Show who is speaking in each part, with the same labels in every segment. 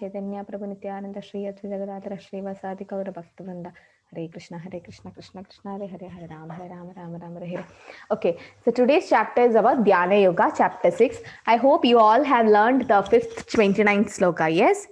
Speaker 1: Chaitanya Prabhu Nityananda Shri Advaita Gadadhara Shri Vasadi Gaura Bhaktivinoda. Hare Krishna Krishna Krishna Hare Hare Hare Rama Hare Hare. Okay, so today's chapter is about Dhyana Yoga, chapter 6. I hope you all have learned the 5th 29th sloka. Yes,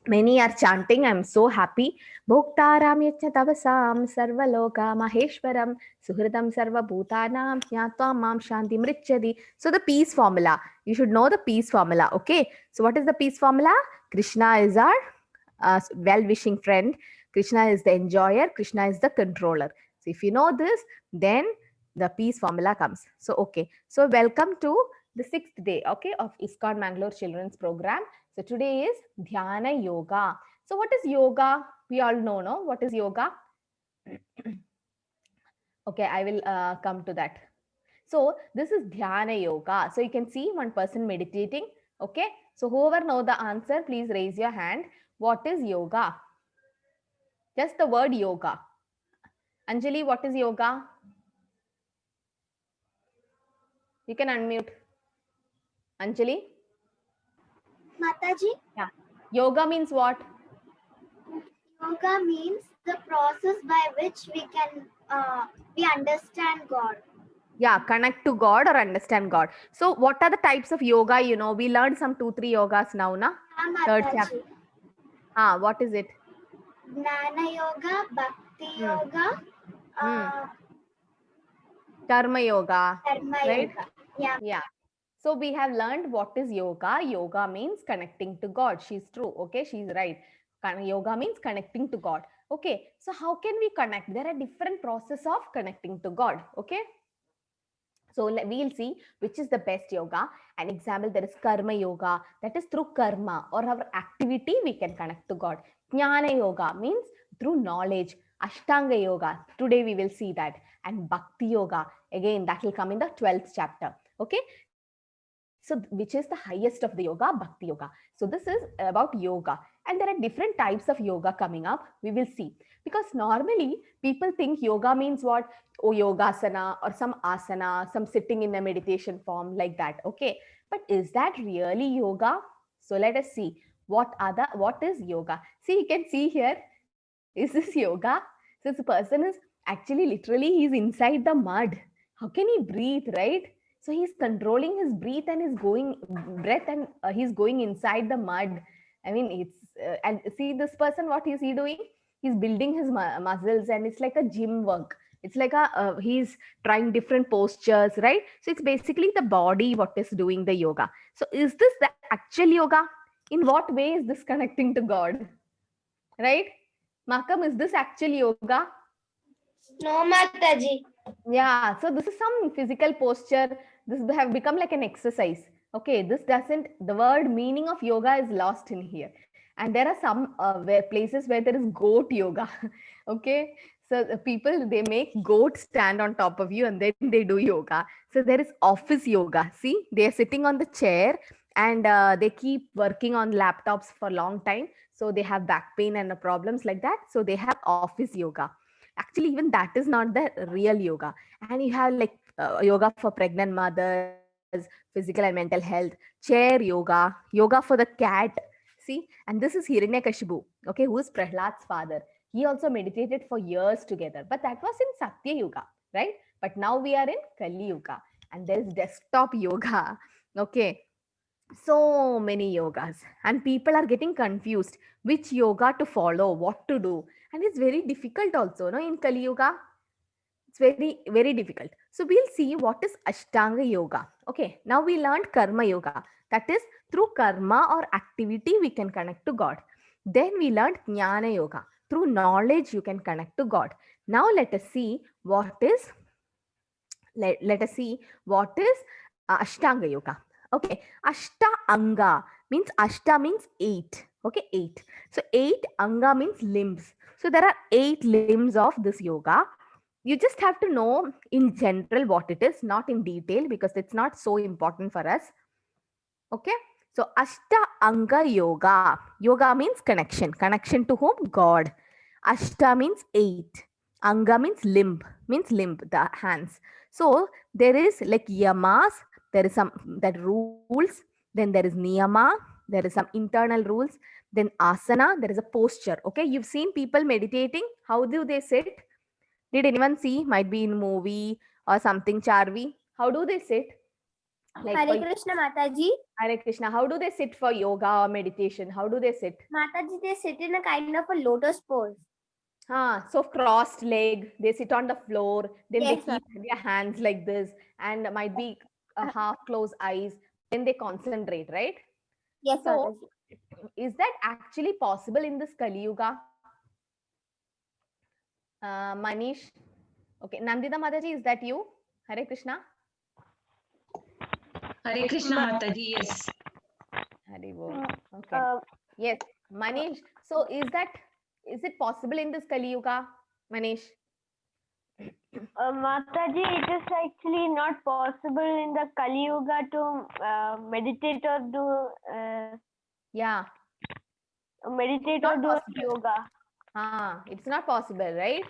Speaker 1: many are chanting. I'm so happy. Bhoktaram yachya tavasam sarvaloka maheshwaram suhridam sarva bhutanam jnatva mam shanti mrichadi. So the peace formula, you should know the peace formula. Okay, so what is the peace formula? Krishna is our well-wishing friend. Krishna is the enjoyer. Krishna is the controller. So if you know this, then the peace formula comes. So okay, so welcome to the 6th day, okay, of ISKCON Mangalore Children's Program. So today is Dhyana Yoga. So what is yoga? We all know, no? What is yoga? Okay, I will come to that. So this is Dhyana Yoga. So you can see one person meditating. Okay, so whoever know the answer, please raise your hand. What is yoga? Just the word yoga. Anjali, what is yoga? You can unmute. Anjali?
Speaker 2: Mataji?
Speaker 1: Yeah. Yoga means what?
Speaker 2: Yoga means the process by which we understand God.
Speaker 1: Yeah, connect to God or understand God. So what are the types of yoga? You know, we learned some 2-3 yogas now, na? Third chapter. What is it?
Speaker 2: Jnana Yoga, Bhakti Yoga,
Speaker 1: Karma Yoga.
Speaker 2: Karma
Speaker 1: Right?
Speaker 2: Yoga.
Speaker 1: Yeah. So we have learned what is yoga. Yoga means connecting to God. She's true. Okay, she's right. Yoga means connecting to God. Okay, so how can we connect? There are different processes of connecting to God. Okay. So we'll see which is the best yoga. An example, there is karma yoga. That is through karma or our activity we can connect to God. Jnana yoga means through knowledge. Ashtanga yoga. Today we will see that. And bhakti yoga. Again, that will come in the 12th chapter. Okay. So which is the highest of the yoga? Bhakti yoga. So this is about yoga. And there are different types of yoga coming up. We will see. Because normally people think yoga means what? Oh, yogasana or some asana, some sitting in a meditation form like that. Okay. But is that really yoga? So let us see what is yoga. See, you can see here, is this yoga? So this person is actually literally he's inside the mud. How can he breathe, right? So he's controlling his breath and is going breath and he's going inside the mud. I mean, it's and see this person, what is he doing? He's building his muscles and it's like a gym work. It's like a he's trying different postures, right? So it's basically the body what is doing the yoga. So is this the actual yoga? In what way is this connecting to God? Right? Makam, is this actual yoga?
Speaker 2: No, Mataji.
Speaker 1: Yeah, so this is some physical posture. This have become like an exercise. Okay, this doesn't, the word meaning of yoga is lost in here. And there are some places where there is goat yoga. Okay, so the people, they make goat stand on top of you and then they do yoga. So there is office yoga. See, they are sitting on the chair and they keep working on laptops for a long time. So they have back pain and problems like that. So they have office yoga. Actually, even that is not the real yoga. And you have like yoga for pregnant mothers, physical and mental health, chair yoga, yoga for the cat. See, and this is Hiranyakashipu, okay, who is Prahlad's father. He also meditated for years together, but that was in Satya Yuga, right? But now we are in Kali Yuga, and there is desktop yoga. Okay, so many yogas, and people are getting confused which yoga to follow, what to do, and it's very difficult also, no, in Kali Yuga. It's very difficult. So we'll see what is Ashtanga yoga. Okay, now we learned Karma yoga. That is through karma or activity we can connect to God. Then we learned Jnana yoga. Through knowledge you can connect to God. Now let us see what is Ashtanga yoga. Okay, Ashta Anga means Ashta means 8. Okay, 8. So 8 Anga means limbs. So there are 8 limbs of this yoga. You just have to know in general what it is, not in detail, because it's not so important for us. Okay, so Ashta Anga yoga. Yoga means connection to whom? God. Ashta means 8. Anga means limb, the hands. So there is like yamas, there is some that rules, then there is niyama, there is some internal rules. Then asana, there is a posture. Okay, you've seen people meditating. How do they sit? Did anyone see? Might be in movie or something. Charvi, how do they sit? Like
Speaker 2: Hare
Speaker 1: for
Speaker 2: Krishna Mataji.
Speaker 1: Hare Krishna, how do they sit for yoga or meditation? How do they sit?
Speaker 2: Mataji, they sit in a kind of a lotus pose.
Speaker 1: So crossed leg, they sit on the floor, then they
Speaker 2: Yes, ma'am.
Speaker 1: keep their hands like this, and might be half closed eyes, then they concentrate, right?
Speaker 2: Yes,
Speaker 1: So,
Speaker 2: Mataji.
Speaker 1: is that actually possible in this Kali Yuga? Manish? Okay, Nandita Mataji, is that you? Hare Krishna?
Speaker 3: Hare Krishna Mataji, yes.
Speaker 1: Hare Bol. Okay. Yes, Manish. So, is it possible in this Kali Yuga, Manish?
Speaker 4: Mataji, it is actually not possible in the Kali Yuga to meditate or do
Speaker 1: Yeah.
Speaker 4: meditate
Speaker 1: Not
Speaker 4: or do
Speaker 1: possible.
Speaker 4: yoga.
Speaker 1: It's not possible, right?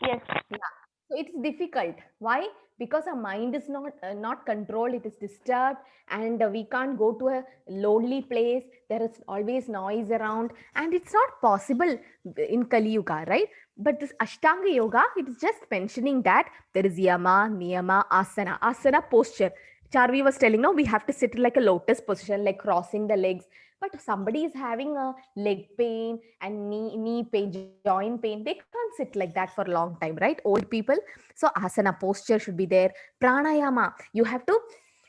Speaker 4: Yes.
Speaker 1: Yeah. So it's difficult. Why? Because our mind is not controlled. It is disturbed, and we can't go to a lonely place. There is always noise around, and it's not possible in Kali Yuga, right? But this Ashtanga Yoga, it is just mentioning that there is yama, niyama, asana, asana posture. Charvi was telling, no, we have to sit like a lotus position, like crossing the legs. But if somebody is having a leg pain and knee pain, joint pain, they can't sit like that for a long time, right? Old people. So asana posture should be there. Pranayama, you have to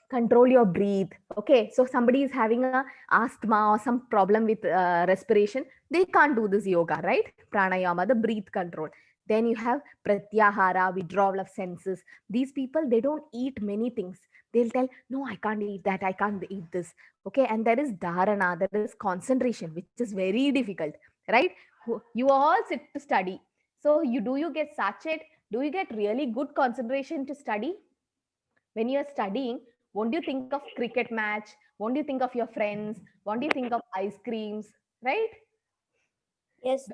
Speaker 1: control your breathe. Okay, so somebody is having a asthma or some problem with respiration, they can't do this yoga, right? Pranayama, the breathe control. Then you have pratyahara, withdrawal of senses. These people, they don't eat many things. They'll tell, no, I can't eat that, I can't eat this. Okay, and there is dharana, there is concentration, which is very difficult, right? You all sit to study. So you get sachet? Do you get really good concentration to study? When you're studying, won't you think of cricket match? Won't you think of your friends? Won't you think of ice creams? Right?
Speaker 4: Yes,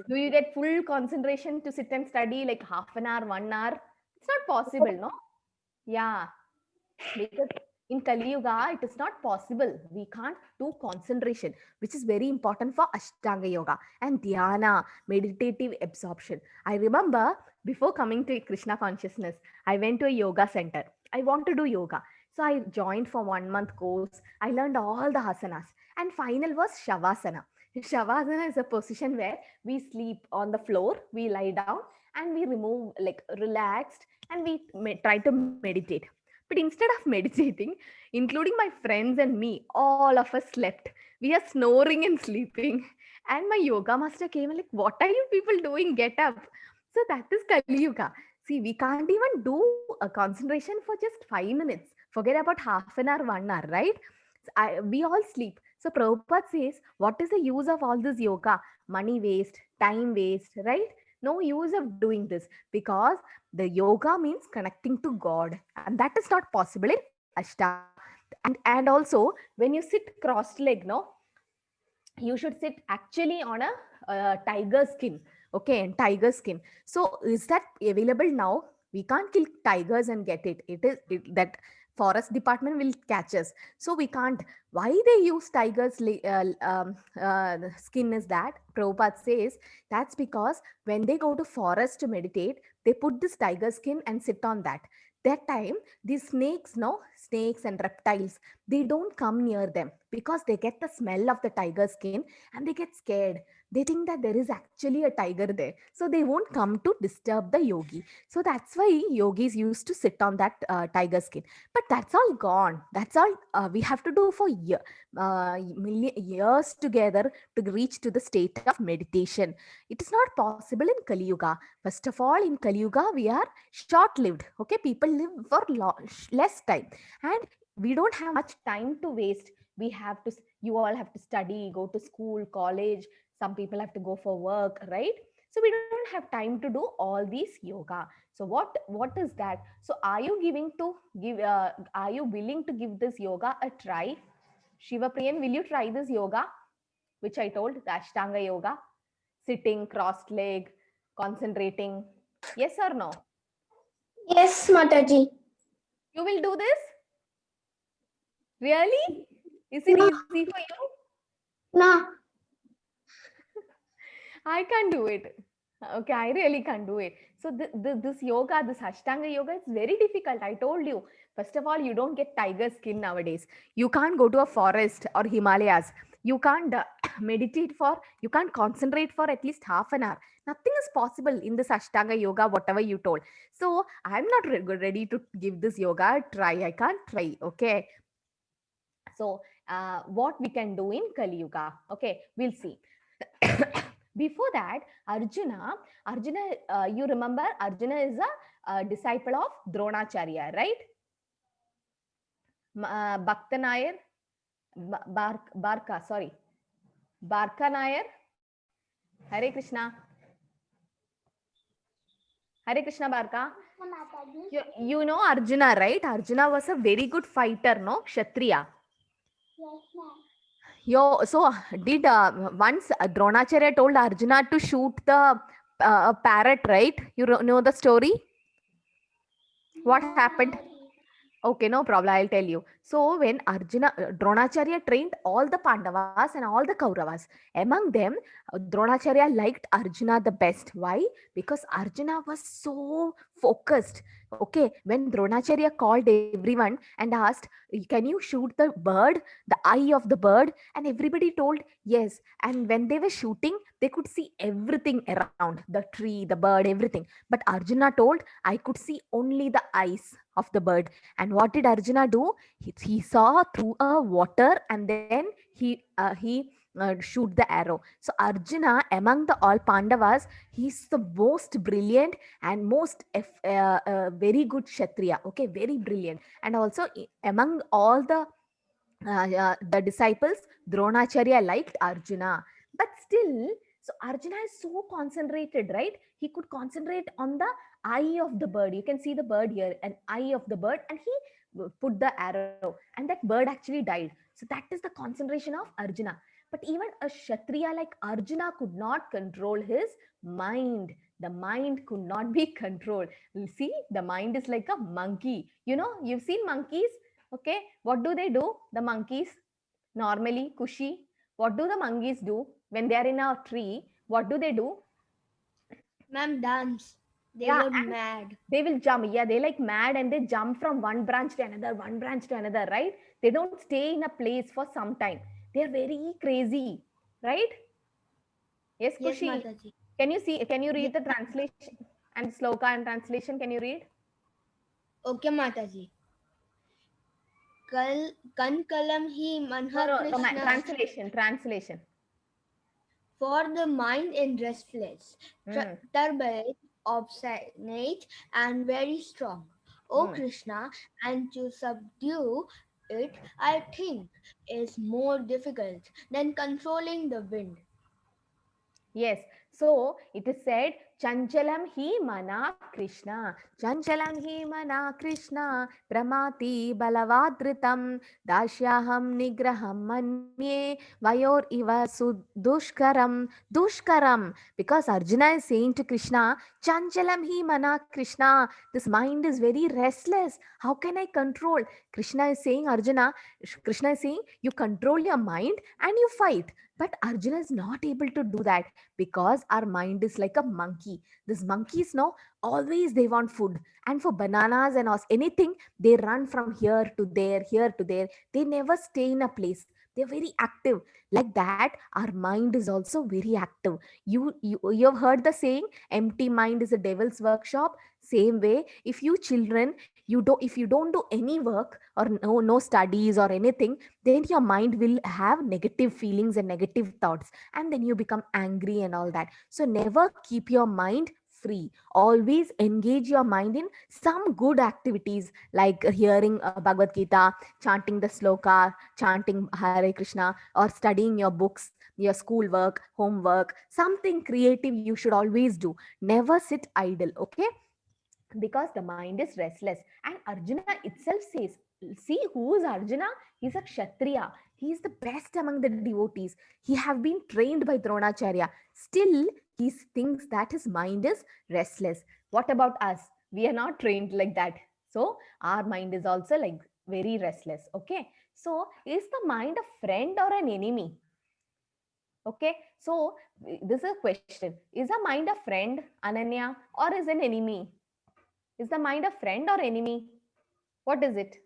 Speaker 1: Do you get full concentration to sit and study like half an hour, 1 hour? It's not possible, no? Yeah. Because in Kali Yuga, it is not possible. We can't do concentration, which is very important for Ashtanga Yoga and Dhyana, meditative absorption. I remember before coming to Krishna consciousness, I went to a yoga center. I want to do yoga. So I joined for 1 month course. I learned all the asanas. And final was Shavasana. Shavasana is a position where we sleep on the floor, we lie down, and we remove, like, relaxed, and we try to meditate. But instead of meditating, including my friends and me, all of us slept. We are snoring and sleeping. And my yoga master came and like, what are you people doing? Get up. So that is Kali Yuga. See, we can't even do a concentration for just 5 minutes. Forget about half an hour, 1 hour, right? We all sleep. So Prabhupada says, what is the use of all this yoga? Money waste, time waste, right? No use of doing this, because the yoga means connecting to God, and that is not possible in Ashtanga. And also, when you sit cross-legged, no, you should sit actually on a tiger skin. Okay, and tiger skin. So is that available now? We can't kill tigers and get it. That forest department will catch us. So we can't. Why they use tigers skin is that? Prabhupada says that's because when they go to forest to meditate, they put this tiger skin and sit on that. That time, these snakes, no, snakes and reptiles, they don't come near them because they get the smell of the tiger skin and they get scared. They think that there is actually a tiger there, so they won't come to disturb the yogi. So that's why yogis used to sit on that tiger skin. But that's all gone. That's all we have to do for years together to reach to the state of meditation. It is not possible in Kali Yuga. First of all, in Kali Yuga, we are short lived. Okay, people live for less time, and we don't have much time to waste. We have to, you all have to study, go to school, college. Some people have to go for work, right? So we don't have time to do all these yoga. So what is that? So are you are you willing to give this yoga a try? Shiva Priyan, will you try this yoga which I told, the Ashtanga yoga? Sitting crossed leg, concentrating. Yes or no?
Speaker 2: Yes, Mataji.
Speaker 1: You will do this? Really? Is it
Speaker 2: No.
Speaker 1: easy for you?
Speaker 2: No.
Speaker 1: I can't do it. Okay, I really can't do it. So this yoga, this Ashtanga yoga, it's very difficult. I told you. First of all, you don't get tiger skin nowadays. You can't go to a forest or Himalayas. You can't meditate for, you can't concentrate for at least half an hour. Nothing is possible in this Ashtanga yoga, whatever you told. So I'm not ready to give this yoga a try. I can't try. Okay. So what we can do in Kali Yuga? Okay, we'll see. Before that, Arjuna, you remember Arjuna is a disciple of Dronacharya, right? Bhakta Nair, Barka, sorry, Barka Nair, Hare Krishna, Hare Krishna Barka. You know Arjuna, right? Arjuna was a very good fighter, no? Kshatriya. Yo, so did once Dronacharya told Arjuna to shoot the parrot, right? You know the story? What happened? Okay, no problem. I'll tell you. So when Dronacharya trained all the Pandavas and all the Kauravas, among them, Dronacharya liked Arjuna the best. Why? Because Arjuna was so focused. Okay, when Dronacharya called everyone and asked, "Can you shoot the bird, the eye of the bird?" and everybody told yes. And when they were shooting, they could see everything around the tree, the bird, everything. But Arjuna told, "I could see only the eyes of the bird." And what did Arjuna do? He saw through a water and then he shoot the arrow. So Arjuna, among the all Pandavas, he's the most brilliant and most very good Kshatriya. Okay, very brilliant. And also among all the disciples, Dronacharya liked Arjuna. But still, so Arjuna is so concentrated, right? He could concentrate on the eye of the bird. You can see the bird here, an eye of the bird, and he put the arrow, and that bird actually died. So that is the concentration of Arjuna. But even a Kshatriya like Arjuna could not control his mind. The mind could not be controlled. You see, the mind is like a monkey. You know, you've seen monkeys. Okay, what do they do? The monkeys normally, Kushi, what do the monkeys do when they are in a tree? What do they do?
Speaker 2: Ma'am, dance. They
Speaker 1: Yeah,
Speaker 2: got
Speaker 1: and
Speaker 2: mad.
Speaker 1: they will jump. Yeah, they like mad and they jump from one branch to another, one branch to another, right? They don't stay in a place for some time. They are very crazy, right? Yes,
Speaker 2: Yes,
Speaker 1: Kushi.
Speaker 2: Mataji.
Speaker 1: Can you
Speaker 2: Yes.
Speaker 1: read the translation and sloka and translation? Can you read?
Speaker 2: Okay, Mataji. कल कन कलम ही
Speaker 1: No,
Speaker 2: Manha
Speaker 1: no,
Speaker 2: Krishna.
Speaker 1: translation.
Speaker 2: For the mind in restless,
Speaker 1: Mm,
Speaker 2: turbulent, obstinate, and very strong. O
Speaker 1: mm.
Speaker 2: Krishna, and to subdue it, I think, is more difficult than controlling the wind.
Speaker 1: Yes. So it is said, Chanchalam hi mana Krishna. Chanchalam hi mana Krishna. Pramati balavadritam. Dashyaham nigraham manye. Vayor iva sudushkaram. Dushkaram. Because Arjuna is saying to Krishna, Chanchalam hi mana Krishna. This mind is very restless. How can I control? Krishna is saying, Krishna is saying, you control your mind and you fight. But Arjuna is not able to do that because our mind is like a monkey. These monkeys know always they want food. And for bananas and anything, they run from here to there, here to there. They never stay in a place. They're very active. Like that, our mind is also very active. You have heard the saying, empty mind is a devil's workshop. Same way, if you children, if you don't do any work or no studies or anything, then your mind will have negative feelings and negative thoughts, and then you become angry and all that. So never keep your mind free. Always engage your mind in some good activities like hearing Bhagavad Gita, chanting the sloka, chanting Hare Krishna, or studying your books, your school work, homework. Something creative you should always do. Never sit idle. Okay, because the mind is restless. And Arjuna itself says, see, who is Arjuna? He's a Kshatriya. He is the best among the devotees. He have been trained by Dronacharya. Still, he thinks that his mind is restless. What about us? We are not trained like that. So our mind is also like very restless. Okay. So is the mind a friend or an enemy? Okay, so this is a question. Is the mind a friend, Ananya, or is an enemy? Is the mind a friend or enemy? What is it?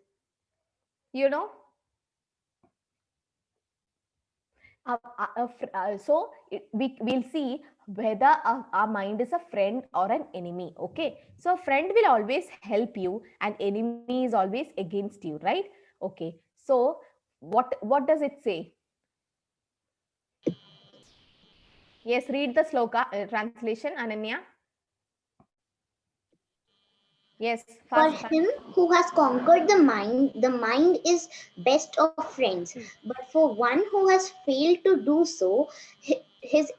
Speaker 1: You know? We'll see whether our mind is a friend or an enemy. Okay, so a friend will always help you and enemy is always against you, right? Okay, so what does it say? Yes, read the sloka translation, Ananya. Yes,
Speaker 5: For
Speaker 1: fast.
Speaker 5: him who has conquered the mind is best of friends. But for one who has failed to do so, his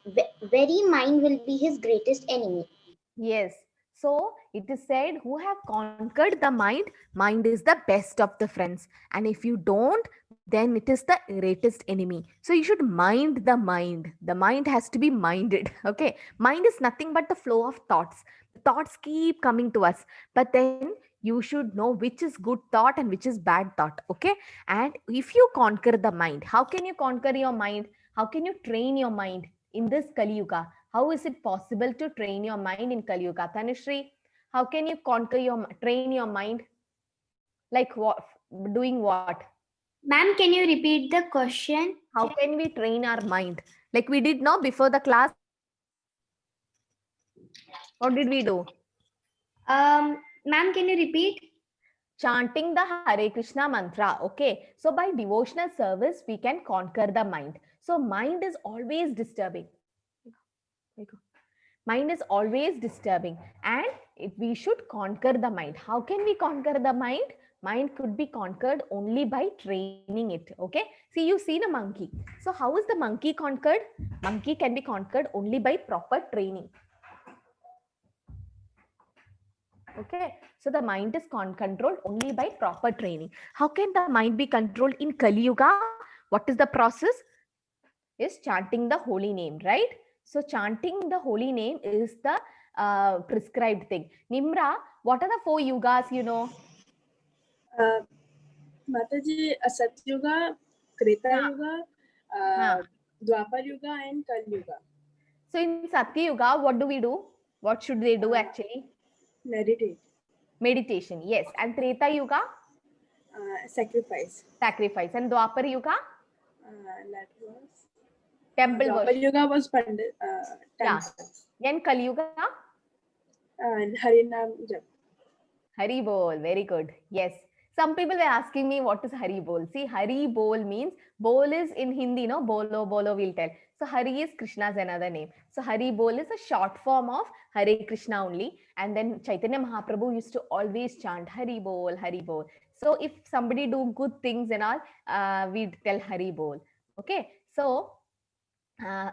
Speaker 5: very mind will be his greatest enemy.
Speaker 1: Yes. So it is said, who have conquered the mind is the best of the friends. And if you don't, then it is the greatest enemy. So you should mind the mind. The mind has to be minded. Okay. Mind is nothing but the flow of thoughts. Thoughts keep coming to us. But then you should know which is good thought and which is bad thought. Okay. And if you conquer the mind, how can you conquer your mind? How can you train your mind in this Kali Yuga? How is it possible to train your mind in Kali Yuga? Tanushree, how can you train your mind? Like what? Doing what?
Speaker 6: Ma'am, can you repeat the question?
Speaker 1: How can we train our mind? Like we did now before the class. What did we do?
Speaker 6: Ma'am, can you repeat?
Speaker 1: Chanting the Hare Krishna mantra. Okay. So by devotional service, we can conquer the mind. So mind is always disturbing. Mind is always disturbing and we should conquer the mind. How can we conquer the mind? Mind could be conquered only by training it. Okay. See, you've seen a monkey. So how is the monkey conquered? Monkey can be conquered only by proper training. Okay. So the mind is controlled only by proper training. How can the mind be controlled in Kali Yuga? What is the process? Is chanting the holy name, right? So chanting the holy name is the prescribed thing. Nimra, what are the 4 yugas you know?
Speaker 7: Mataji, Satyuga, Kreta
Speaker 1: Huh.
Speaker 7: Yuga,
Speaker 1: Huh.
Speaker 7: Dwapar Yuga and Kal Yuga.
Speaker 1: So in Satya Yuga, what do we do? What should they do actually?
Speaker 7: Meditate.
Speaker 1: Meditation, yes. And Treta Yuga?
Speaker 7: Sacrifice.
Speaker 1: Sacrifice. And Dwapar Yuga?
Speaker 7: That was...
Speaker 1: Temple
Speaker 7: Dwapar
Speaker 1: worship.
Speaker 7: Yuga was Pandit.
Speaker 1: Yeah. Then Kali Yuga?
Speaker 7: And Harinam Jap.
Speaker 1: Hari Bol, very good. Yes. Some people were asking me what is Hari Bol. See, Hari Bol means, Bol is in Hindi, no? Bolo, Bolo we'll tell. So Hari is Krishna's another name. So Hari Bol is a short form of Hare Krishna only. And then Chaitanya Mahaprabhu used to always chant Hari Bol, Hari Bol. So if somebody do good things and all, we tell Hari Bol. Okay. So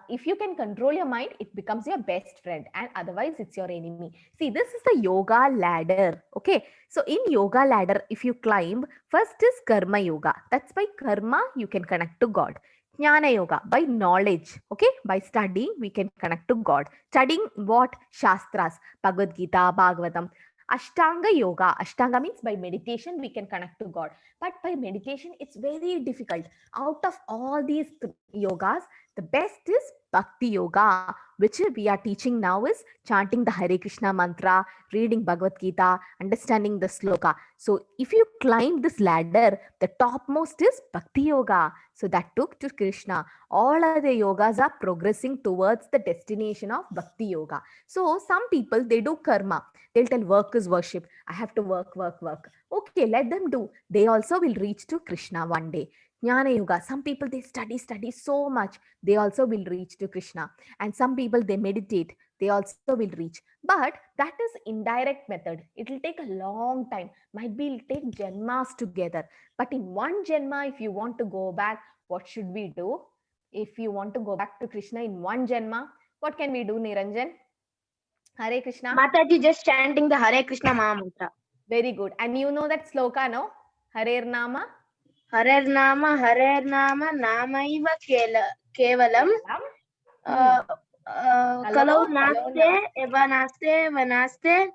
Speaker 1: if you can control your mind, it becomes your best friend, and otherwise it's your enemy. See, this is the yoga ladder. Okay, so in yoga ladder, if you climb, first is karma yoga. That's by karma you can connect to God. Jnana yoga, by knowledge. Okay, by studying we can connect to God. Studying what? Shastras, Bhagavad Gita, Bhagavatam. Ashtanga yoga. Ashtanga means by meditation we can connect to God. But by meditation it's very difficult. Out of all these yogas, the best is Bhakti Yoga, which we are teaching now is chanting the Hare Krishna mantra, reading Bhagavad Gita, understanding the sloka. So if you climb this ladder, the topmost is Bhakti Yoga. So that took to Krishna. All other yogas are progressing towards the destination of Bhakti Yoga. So some people, they do karma. They'll tell work is worship. I have to work, work, work. Okay, let them do. They also will reach to Krishna one day. Jnana Yoga, some people they study so much, they also will reach to Krishna. And some people they meditate, they also will reach. But that is indirect method. It will take a long time. Might be it'll take janmas together. But in one janma, if you want to go back, what should we do? If you want to go back to Krishna in one janma, what can we do, Niranjan? Hare Krishna.
Speaker 8: Mataji, just chanting the Hare Krishna Maha Mantra.
Speaker 1: Very good. And you know that sloka, no? Harer Nama.
Speaker 8: Harer Nama, Namaiva Kevalam. Kalau Naste, Vanaste,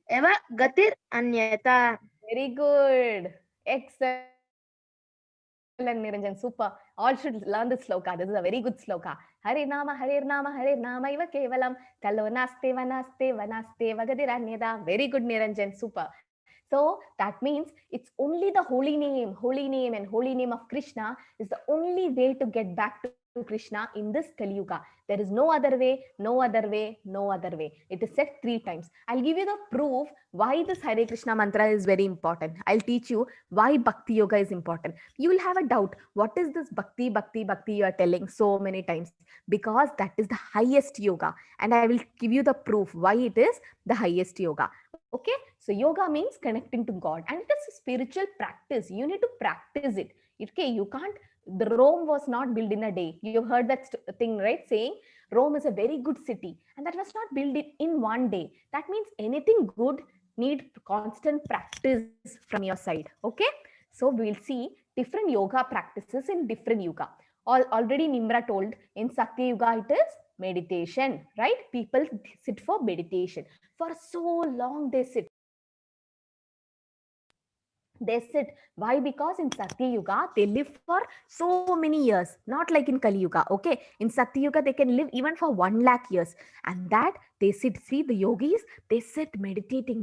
Speaker 8: Eva Gatir Anyata.
Speaker 1: Very good. Excellent, Niranjan. Super. All should learn this sloka. This is a very good sloka. Hare Nama iva kevalam. Kalo naste vanaste vagadiranyada. Very good, Niranjan. Super. So that means it's only the holy name and holy name of Krishna is the only way to get back to Krishna in this Kali Yuga. There is no other way, no other way, no other way. It is said 3 times. I'll give you the proof why this Hare Krishna mantra is very important. I'll teach you why Bhakti Yoga is important. You will have a doubt. What is this Bhakti you are telling so many times? Because that is the highest yoga. And I will give you the proof why it is the highest yoga. Okay, so yoga means connecting to God, and it is a spiritual practice. You need to practice it. Okay, you can't. The Rome was not built in a day. You've heard that thing, right? Saying Rome is a very good city, and that was not built in one day. That means anything good need constant practice from your side. Okay, so we'll see different yoga practices in different yoga. Already Nimra told in Satya Yuga it is meditation, right? People sit for meditation. For so long they sit. Why? Because in Satya Yuga they live for so many years, not like in Kali Yuga. Okay, in Satya Yuga they can live even for 1 lakh years, and that they sit. See, the yogis, they sit meditating,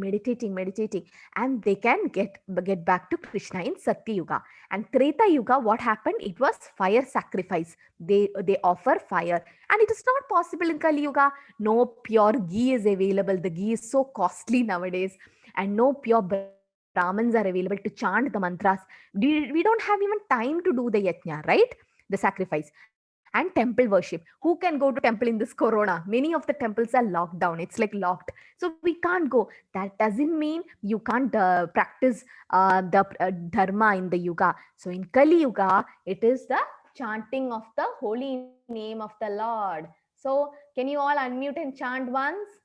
Speaker 1: and they can get back to Krishna in Satya Yuga. And Treta Yuga, what happened? It was fire sacrifice. They offer fire, and it is not possible in Kali Yuga. No pure ghee is available. The ghee is so costly nowadays, and no pure Brahmins are available to chant the mantras. We don't have even time to do the yajna, right? The sacrifice. And temple worship. Who can go to temple in this corona? Many of the temples are locked down. It's like locked. So we can't go. That doesn't mean you can't practice the dharma in the yuga. So in Kali Yuga, it is the chanting of the holy name of the Lord. So can you all unmute and chant once?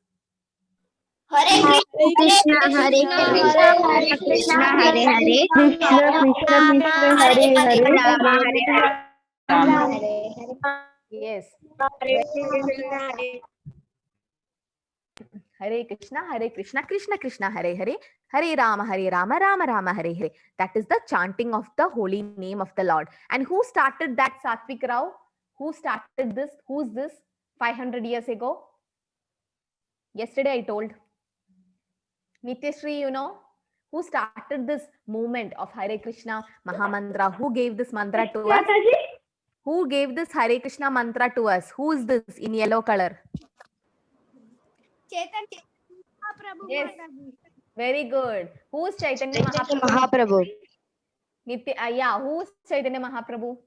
Speaker 5: Hare Krishna, Hare Krishna, Hare Krishna, Hare Hare,
Speaker 1: Yes. Hare Krishna, Krishna Krishna, Hare Hare, Hare Rama, Rama Rama, Hare Hare. That is the chanting of the holy name of the Lord. And who started that, Satvik Rao? Who started this? Who's this? 500 years ago? Yesterday I told. Nityashri, you know, who started this movement of Hare Krishna Mahamantra? Who gave this mantra to us? Who gave this Hare Krishna mantra to us? Who is this in yellow color?
Speaker 6: Chaitanya Mahaprabhu.
Speaker 1: Yes. Very good. Who is Chaitanya Mahaprabhu?
Speaker 8: Mahaprabhu.
Speaker 1: Yeah, who is Chaitanya Mahaprabhu?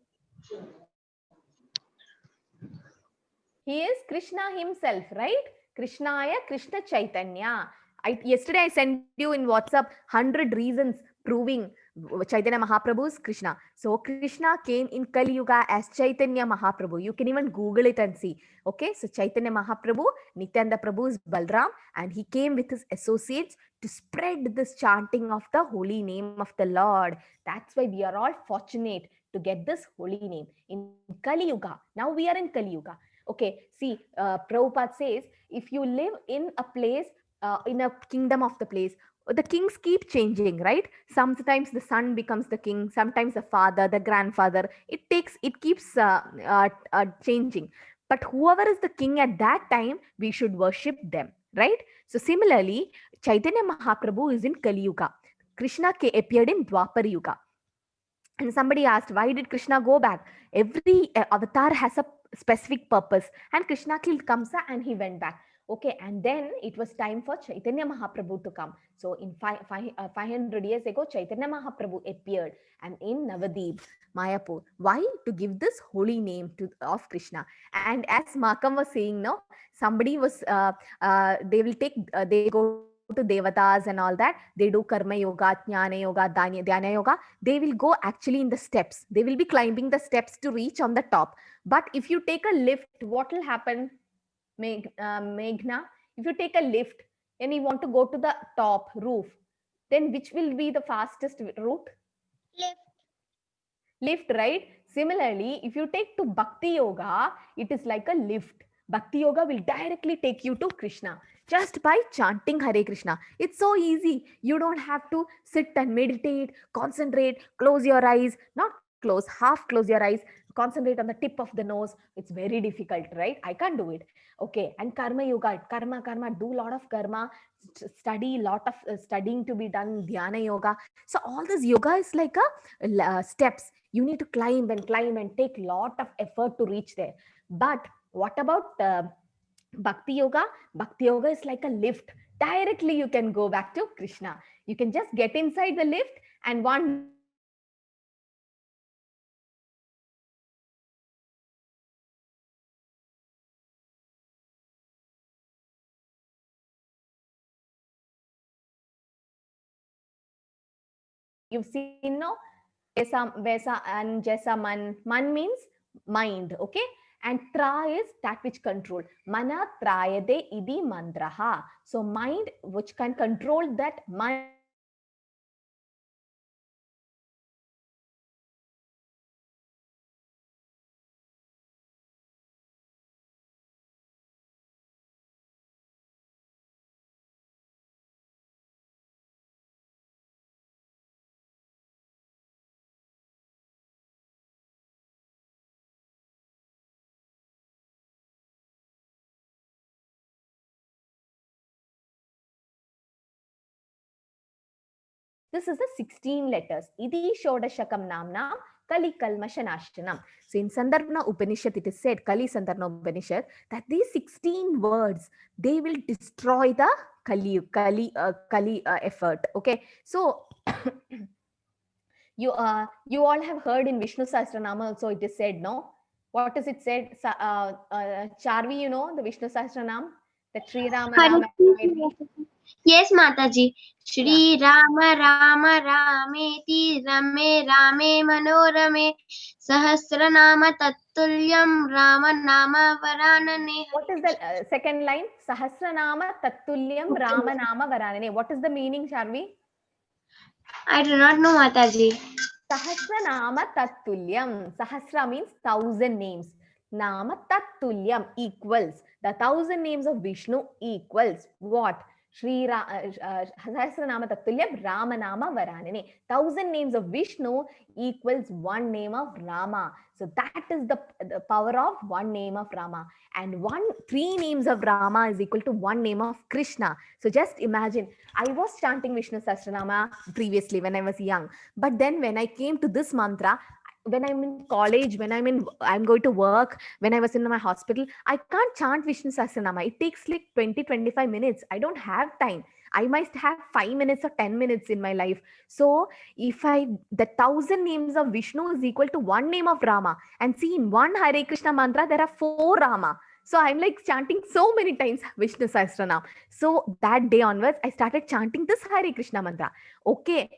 Speaker 1: He is Krishna himself, right? Krishnaya, Krishna Chaitanya. Yesterday I sent you in WhatsApp 100 reasons proving Chaitanya Mahaprabhu is Krishna. So Krishna came in Kali Yuga as Chaitanya Mahaprabhu. You can even Google it and see. Okay, so Chaitanya Mahaprabhu, Nityananda Prabhu is Balram, and he came with his associates to spread this chanting of the holy name of the Lord. That's why we are all fortunate to get this holy name in Kali Yuga. Now we are in Kali Yuga. Okay, see, Prabhupada says, if you live in a place, in a kingdom of the place, the kings keep changing, right? Sometimes the son becomes the king, sometimes the father, the grandfather. It keeps changing. But whoever is the king at that time, we should worship them, right? So similarly, Chaitanya Mahaprabhu is in Kali Yuga. Krishna appeared in Dwapar Yuga. And somebody asked, why did Krishna go back? Every avatar has a specific purpose, and Krishna killed Kamsa and he went back. Okay, and then it was time for Chaitanya Mahaprabhu to come. So in 500 years ago, Chaitanya Mahaprabhu appeared, and in Navadip, Mayapur. Why? To give this holy name of Krishna. And as Makam was saying, no, somebody was, they go to Devatas and all that. They do Karma Yoga, Jnana Yoga, Dhyana Yoga. They will go actually in the steps. They will be climbing the steps to reach on the top. But if you take a lift, what will happen? Meghna, if you take a lift and you want to go to the top roof, then which will be the fastest route? Lift, right? Similarly, if you take to Bhakti Yoga, it is like a lift. Bhakti Yoga will directly take you to Krishna just by chanting Hare Krishna. It's so easy. You don't have to sit and meditate, concentrate, close your eyes, not close, half close your eyes. concentrate on the tip of the nose. It's very difficult, right? I can't do it. Okay. And karma yoga, karma, do a lot of karma, study, lot of studying to be done, dhyana yoga. So all this yoga is like a steps. You need to climb and take lot of effort to reach there. But what about bhakti yoga? Bhakti yoga is like a lift. Directly you can go back to Krishna. You can just get inside the lift and one you've seen, no? Vesa and Jesa man. Man means mind, okay? And tra is that which control. Mana trayade idi mantraha. So mind which can control that mind. This is the 16 letters. Idi Shodashakam Namnam Kali Kalmashanashanam. So in Sandarbhana Upanishad, it is said, Kali Sandarbhana Upanishad, that these 16 words, they will destroy the Kali effort. Okay. So you all have heard in Vishnu Sahasranama also it is said, no? What is it said? Charvi, you know the Vishnu Sahasranam? That Sri Rama Rama.
Speaker 5: Yes, Mataji. Shri Rama Rama Rameti Rame Rame Manorame Sahasranama Tattulyam Rama Nama Varanane.
Speaker 1: What is the second line? Sahasranama Tattulyam Rama Nama Varanane. What is the meaning, Charvi?
Speaker 5: I do not know, Mataji.
Speaker 1: Sahasranama Tattulyam. Sahasra means 1,000 names. Nama Tattulyam equals. The 1,000 names of Vishnu equals what? Sahasranama Tattulyam Ramanama Varanane. 1,000 names of Vishnu equals one name of Rama. So that is the power of one name of Rama. And 3 names of Rama is equal to one name of Krishna. So just imagine, I was chanting Vishnu Sahasranama previously when I was young. But then when I came to this mantra, when I'm in college, when I'm going to work, when I was in my hospital, I can't chant Vishnu Sahasranama. It takes like 20-25 minutes. I don't have time. I must have 5 minutes or 10 minutes in my life. So if the 1,000 names of Vishnu is equal to one name of Rama, and see, in one Hare Krishna mantra, there are 4 Rama. So I'm like chanting so many times Vishnu Sahasranam. So that day onwards, I started chanting this Hare Krishna mantra. Okay,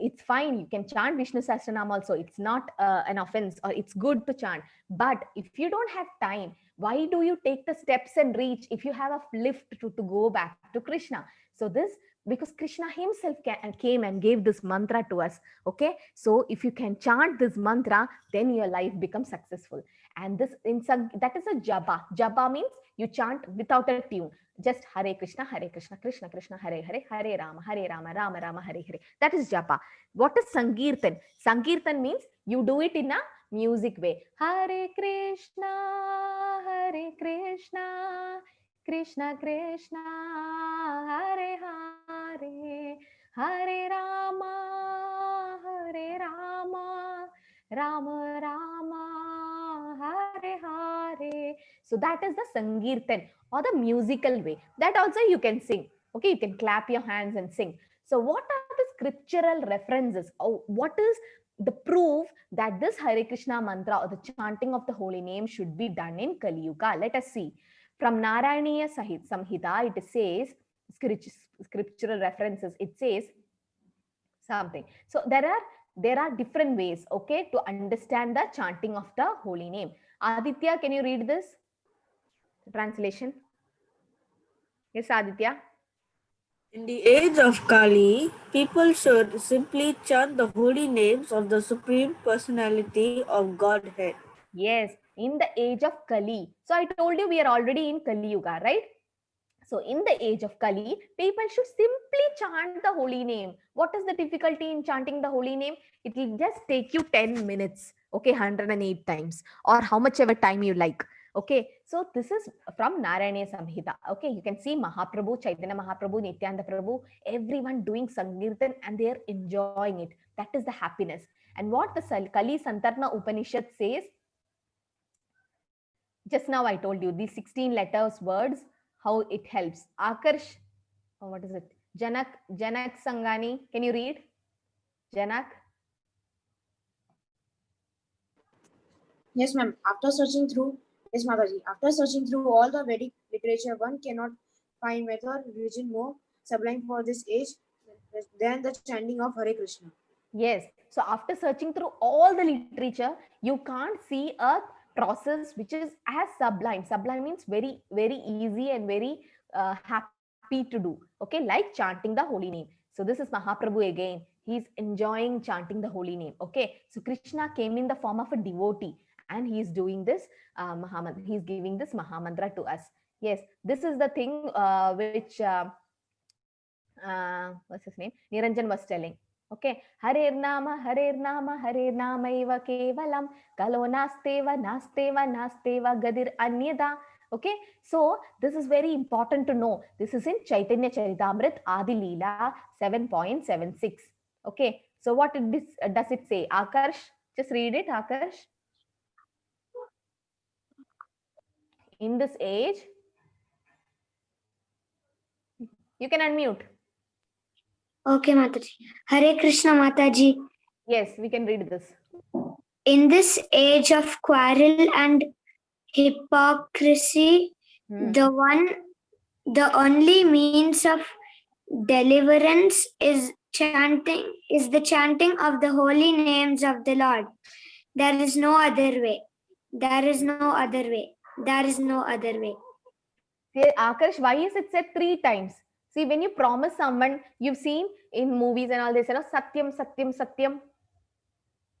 Speaker 1: it's fine. You can chant Vishnu Sahasranam also. It's not an offense, or it's good to chant. But if you don't have time, why do you take the steps and reach if you have a lift to go back to Krishna? So this, because Krishna himself came and gave this mantra to us. Okay, so if you can chant this mantra, then your life becomes successful. And this that is a japa. Japa means you chant without a tune. Just Hare Krishna, Krishna Krishna, Hare Hare, Hare Rama, Rama Rama, Hare Hare. That is japa. What is Sankirtan? Sankirtan means you do it in a music way. Hare Krishna, Krishna Krishna, Hare Hare, Hare Rama, Rama Rama, Hare Hare. So that is the Sankirtan, or the musical way. That also you can sing. Okay, you can clap your hands and sing. So what are the scriptural references? Oh, what is the proof that this Hare Krishna mantra or the chanting of the holy name should be done in Kali Yuga? Let us see. From Narayaniya Samhita, it says, scriptural references, it says something. So there are different ways, okay, to understand the chanting of the holy name. Aditya, can you read this translation? Yes, Aditya.
Speaker 9: In the age of Kali, people should simply chant the holy names of the Supreme Personality of Godhead.
Speaker 1: Yes, in the age of Kali. So I told you we are already in Kali Yuga, right? So in the age of Kali, people should simply chant the holy name. What is the difficulty in chanting the holy name? It will just take you 10 minutes. Okay, 108 times, or how much ever time you like. Okay, so this is from Narayana Samhita. Okay, you can see Mahaprabhu, Chaitanya Mahaprabhu, Nityananda Prabhu, everyone doing Sankirtan and they are enjoying it. That is the happiness. And what the Kali Santarna Upanishad says, just now I told you, these 16 letters, words, how it helps. Akarsh, what is it? Janak Sangani, can you read? Janak?
Speaker 10: Yes, ma'am. After searching through, yes, Mataji. After searching through all the Vedic literature, one cannot find myth or religion more sublime for this age than the chanting of Hare Krishna.
Speaker 1: Yes. So after searching through all the literature, you can't see a process which is as sublime. Sublime means very, very easy and very happy to do. Okay, like chanting the holy name. So this is Mahaprabhu again. He's enjoying chanting the holy name. Okay, so Krishna came in the form of a devotee and he's doing this he's giving this Mahamantra to us. Yes, this is the thing which what's his name? Niranjan was telling. Okay, Harer Nama Eva Kevalam Kalo Nasteva Gadir Anyada. Okay, so this is very important to know. This is in Chaitanya Charitamrit Adi Leela 7.76. Okay, so what does it say? Akarsh, just read it, Akarsh. In this age, you can unmute.
Speaker 11: Okay, Mataji. Hare Krishna, Mataji.
Speaker 1: Yes, we can read this.
Speaker 11: In this age of quarrel and hypocrisy, the only means of deliverance is the chanting of the holy names of the Lord. There is no other way. There is no other way. There is no other way.
Speaker 1: See, Akarsh, why is it said 3 times? See, when you promise someone, you've seen in movies and all this, Satyam, Satyam, Satyam.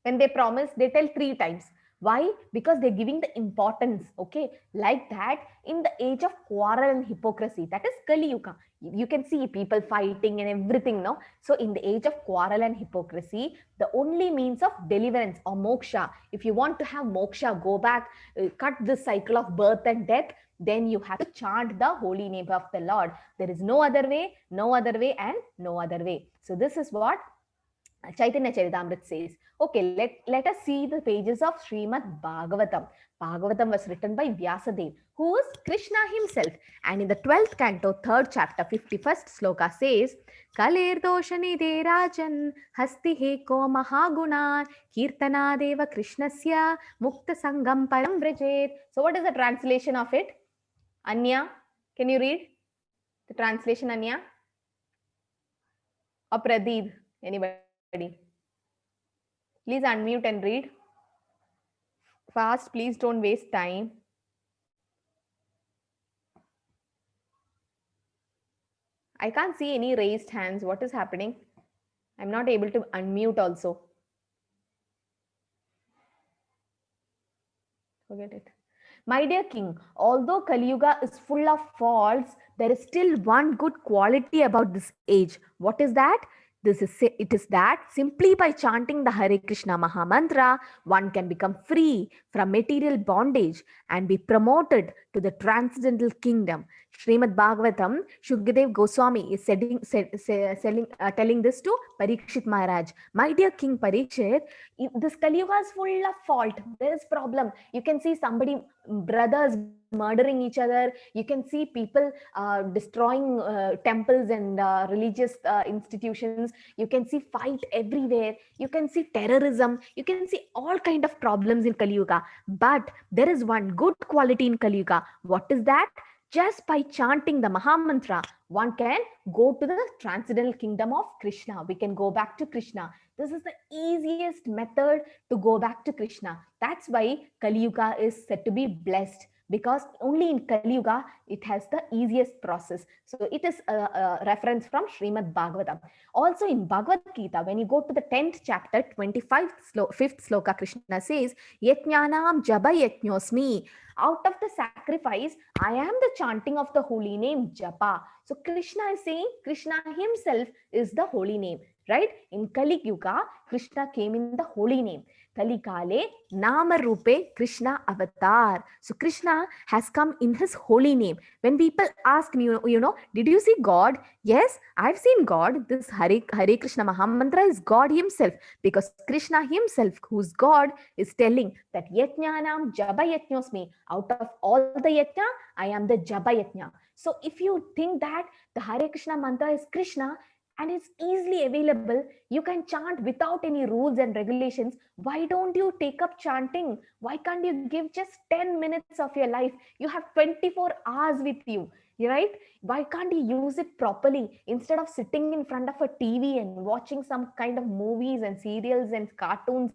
Speaker 1: When they promise, they tell 3 times. Why? Because they're giving the importance, okay? Like that, in the age of quarrel and hypocrisy, that is Kali Yuga. You can see people fighting and everything, no? So in the age of quarrel and hypocrisy, the only means of deliverance or moksha, if you want to have moksha, go back, cut this cycle of birth and death, then you have to chant the holy name of the Lord. There is no other way, and no other way. So this is what Chaitanya Charitamrit says. Okay, let us see the pages of Srimad Bhagavatam. Bhagavatam was written by Vyasadeva, who is Krishna himself. And in the 12th canto, 3rd chapter, 51st sloka says, Kaler doshanide rajan hasti heko mahagunan kirtana deva krishnasya mukta sangam param vrajet. So what is the translation of it? Anya, can you read the translation, Anya? Or Pradeep, anybody? Please unmute and read. Fast, please don't waste time. I can't see any raised hands. What is happening? I'm not able to unmute also. Forget it. My dear king, although Kali Yuga is full of faults, there is still one good quality about this age. What is that? It is that simply by chanting the Hare Krishna Mahamantra, one can become free from material bondage and be promoted to the transcendental kingdom. Srimad Bhagavatam, Shukdev Goswami is telling this to Parikshit Maharaj. My dear King Parikshit, this Kali Yuga is full of fault. There is problem. You can see brothers murdering each other. You can see people destroying temples and religious institutions. You can see fight everywhere. You can see terrorism. You can see all kind of problems in Kali Yuga. But there is one good quality in Kali Yuga. What is that? Just by chanting the Mahamantra, one can go to the transcendental kingdom of Krishna. We can go back to Krishna. This is the easiest method to go back to Krishna. That's why Kali Yuga is said to be blessed, because only in Kali Yuga it has the easiest process. So it is a reference from Srimad Bhagavatam. Also in Bhagavad Gita, when you go to the 10th chapter, 5th sloka, Krishna says, Yatnyanam jaba yatnyosmi. Out of the sacrifice, I am the chanting of the holy name Japa. So Krishna is saying, Krishna himself is the holy name. right? In Kali Yuga, Krishna came in the holy name. Kali Kale Nama Rupe Krishna Avatar. So Krishna has come in his holy name. When people ask me, did you see God? Yes, I've seen God. This Hare Krishna Mahamantra is God himself, because Krishna himself, who's God, is telling that Yajnanam Jaba Yajñosmi. Out of all the Yajna, I am the Jaba Yajna. So if you think that the Hare Krishna mantra is Krishna and it's easily available, you can chant without any rules and regulations. Why don't you take up chanting? Why can't you give just 10 minutes of your life? You have 24 hours with you, right? Why can't you use it properly instead of sitting in front of a TV and watching some kind of movies and serials and cartoons?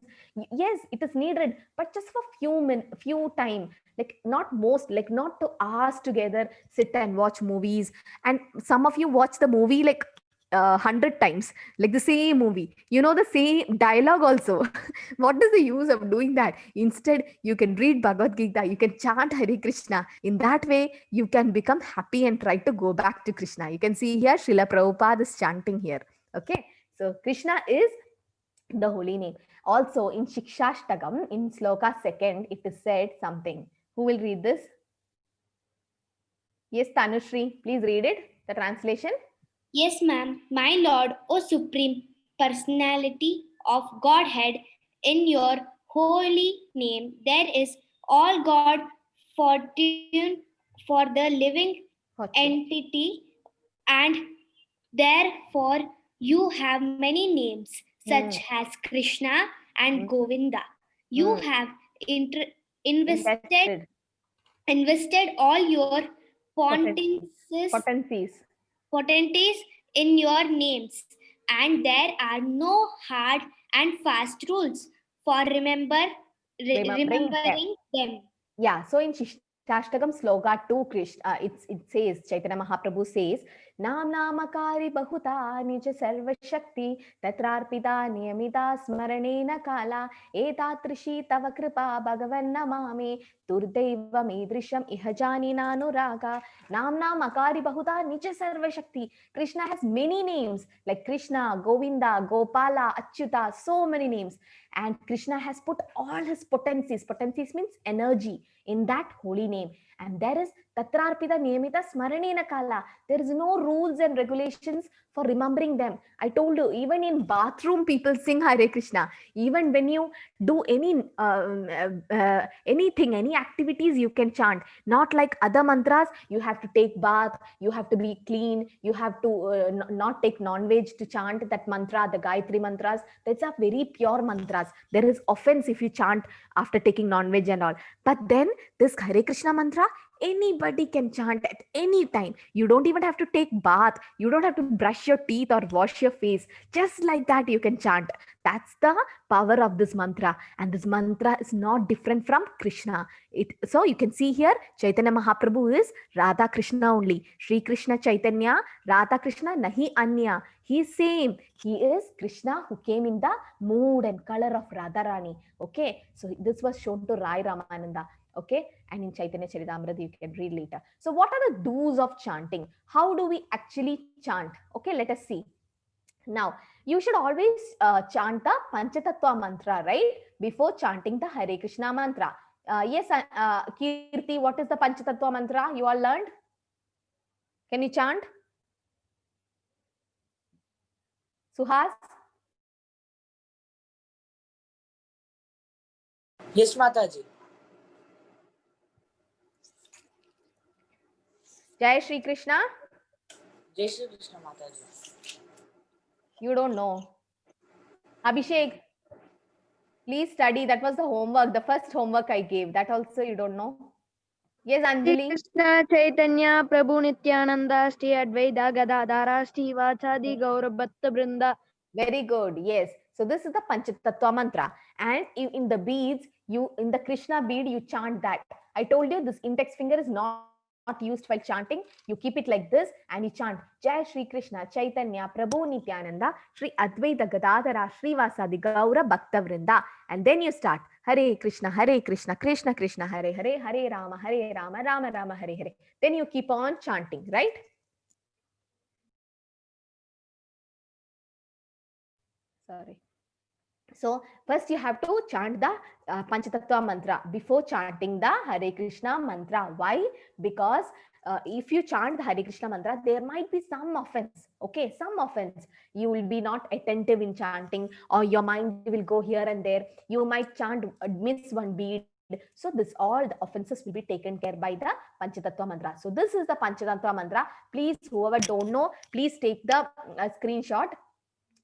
Speaker 1: Yes, it is needed, but just for few time, like not to hours together sit and watch movies. And some of you watch the movie like 100 times, like the same movie, the same dialogue also. What is the use of doing that? Instead, you can read Bhagavad Gita, you can chant Hare Krishna. In that way, you can become happy and try to go back to Krishna. You can see here Srila Prabhupada is chanting here. Okay, so Krishna is the holy name. Also in Shikshashtagam, in Sloka 2nd, it is said something. Who will read this? Yes, Tanushri, please read it, the translation.
Speaker 11: Yes, ma'am. My Lord, O Supreme Personality of Godhead, in your holy name there is all God fortune for the living entity, and therefore you have many names such as Krishna and Govinda. You have invested all your potencies in your names, and there are no hard and fast rules for remembering them.
Speaker 1: Yeah, so in Shikshashtagam Sloka 2, it says, Chaitanya Mahaprabhu says, Nam Namakari Bahuta Nija Sarva Shakti Tatrarpita Niyamita Smaranena Kala Etatrishi Tava Kripa Bhagavan Namami Turdeva Midrisham Ihajani Nanuraga. Nam Namakari Bahuta Nija Sarva Shakti. Krishna has many names like Krishna, Govinda, Gopala, Achyuta, so many names. And Krishna has put all his potencies means energy, in that holy name. And there is Tatrarpita Niyamita Smaranena Kala. There is no rules and regulations for remembering them. I told you, even in bathroom, people sing Hare Krishna. Even when you do anything, any activities, you can chant. Not like other mantras, you have to take bath, you have to be clean, you have to not take non-veg to chant that mantra, the Gayatri mantras. That's a very pure mantras. There is offense if you chant after taking non-veg and all. But then this Hare Krishna mantra, anybody can chant at any time. You don't even have to take bath. You don't have to brush your teeth or wash your face. Just like that, you can chant. That's the power of this mantra. And this mantra is not different from Krishna. So you can see here, Chaitanya Mahaprabhu is Radha Krishna only. Sri Krishna Chaitanya, Radha Krishna, Nahi Anya. He is same. He is Krishna who came in the mood and color of Radharani. Okay. So this was shown to Rai Ramananda. Okay, and in Chaitanya Charitamrita you can read later. So what are the do's of chanting? How do we actually chant? Okay, let us see. Now, you should always chant the Panchatattva mantra, right? Before chanting the Hare Krishna mantra. Yes, Kirti, what is the Panchatattva mantra you all learned? Can you chant? Suhas?
Speaker 10: Yes, Mataji.
Speaker 1: Jai Shri Krishna.
Speaker 10: Jai Shri Krishna, Mataji.
Speaker 1: You don't know. Abhishek, please study. That was the homework, the first homework I gave. That also you don't know. Yes, Anjali.
Speaker 8: Krishna Chaitanya Prabhu Nityananda Shri Advaita Gadadhara Shri Vachadi Gaura Bhatta Brinda.
Speaker 1: Very good. Yes. So this is the Panchatattva mantra. And in the beads, in the Krishna bead, you chant that. I told you this index finger is not used while chanting. You keep it like this and you chant Jai Shri Krishna Chaitanya Prabhu Nityananda Shri Advaita Gadadhara Shri Vasadi Gaura Bhakta Vrinda. And then you start Hare Krishna Krishna Krishna Hare Hare Hare Rama Rama Rama Hare Hare. Then you keep on chanting, right? Sorry. So first you have to chant the Panchatattva mantra before chanting the Hare Krishna mantra. Why? Because if you chant the Hare Krishna mantra, there might be some offense. Okay, some offense. You will be not attentive in chanting, or your mind will go here and there. You might chant, miss one beat. So this all the offenses will be taken care by the Panchatattva mantra. So this is the Panchatattva mantra. Please, whoever don't know, please take the screenshot.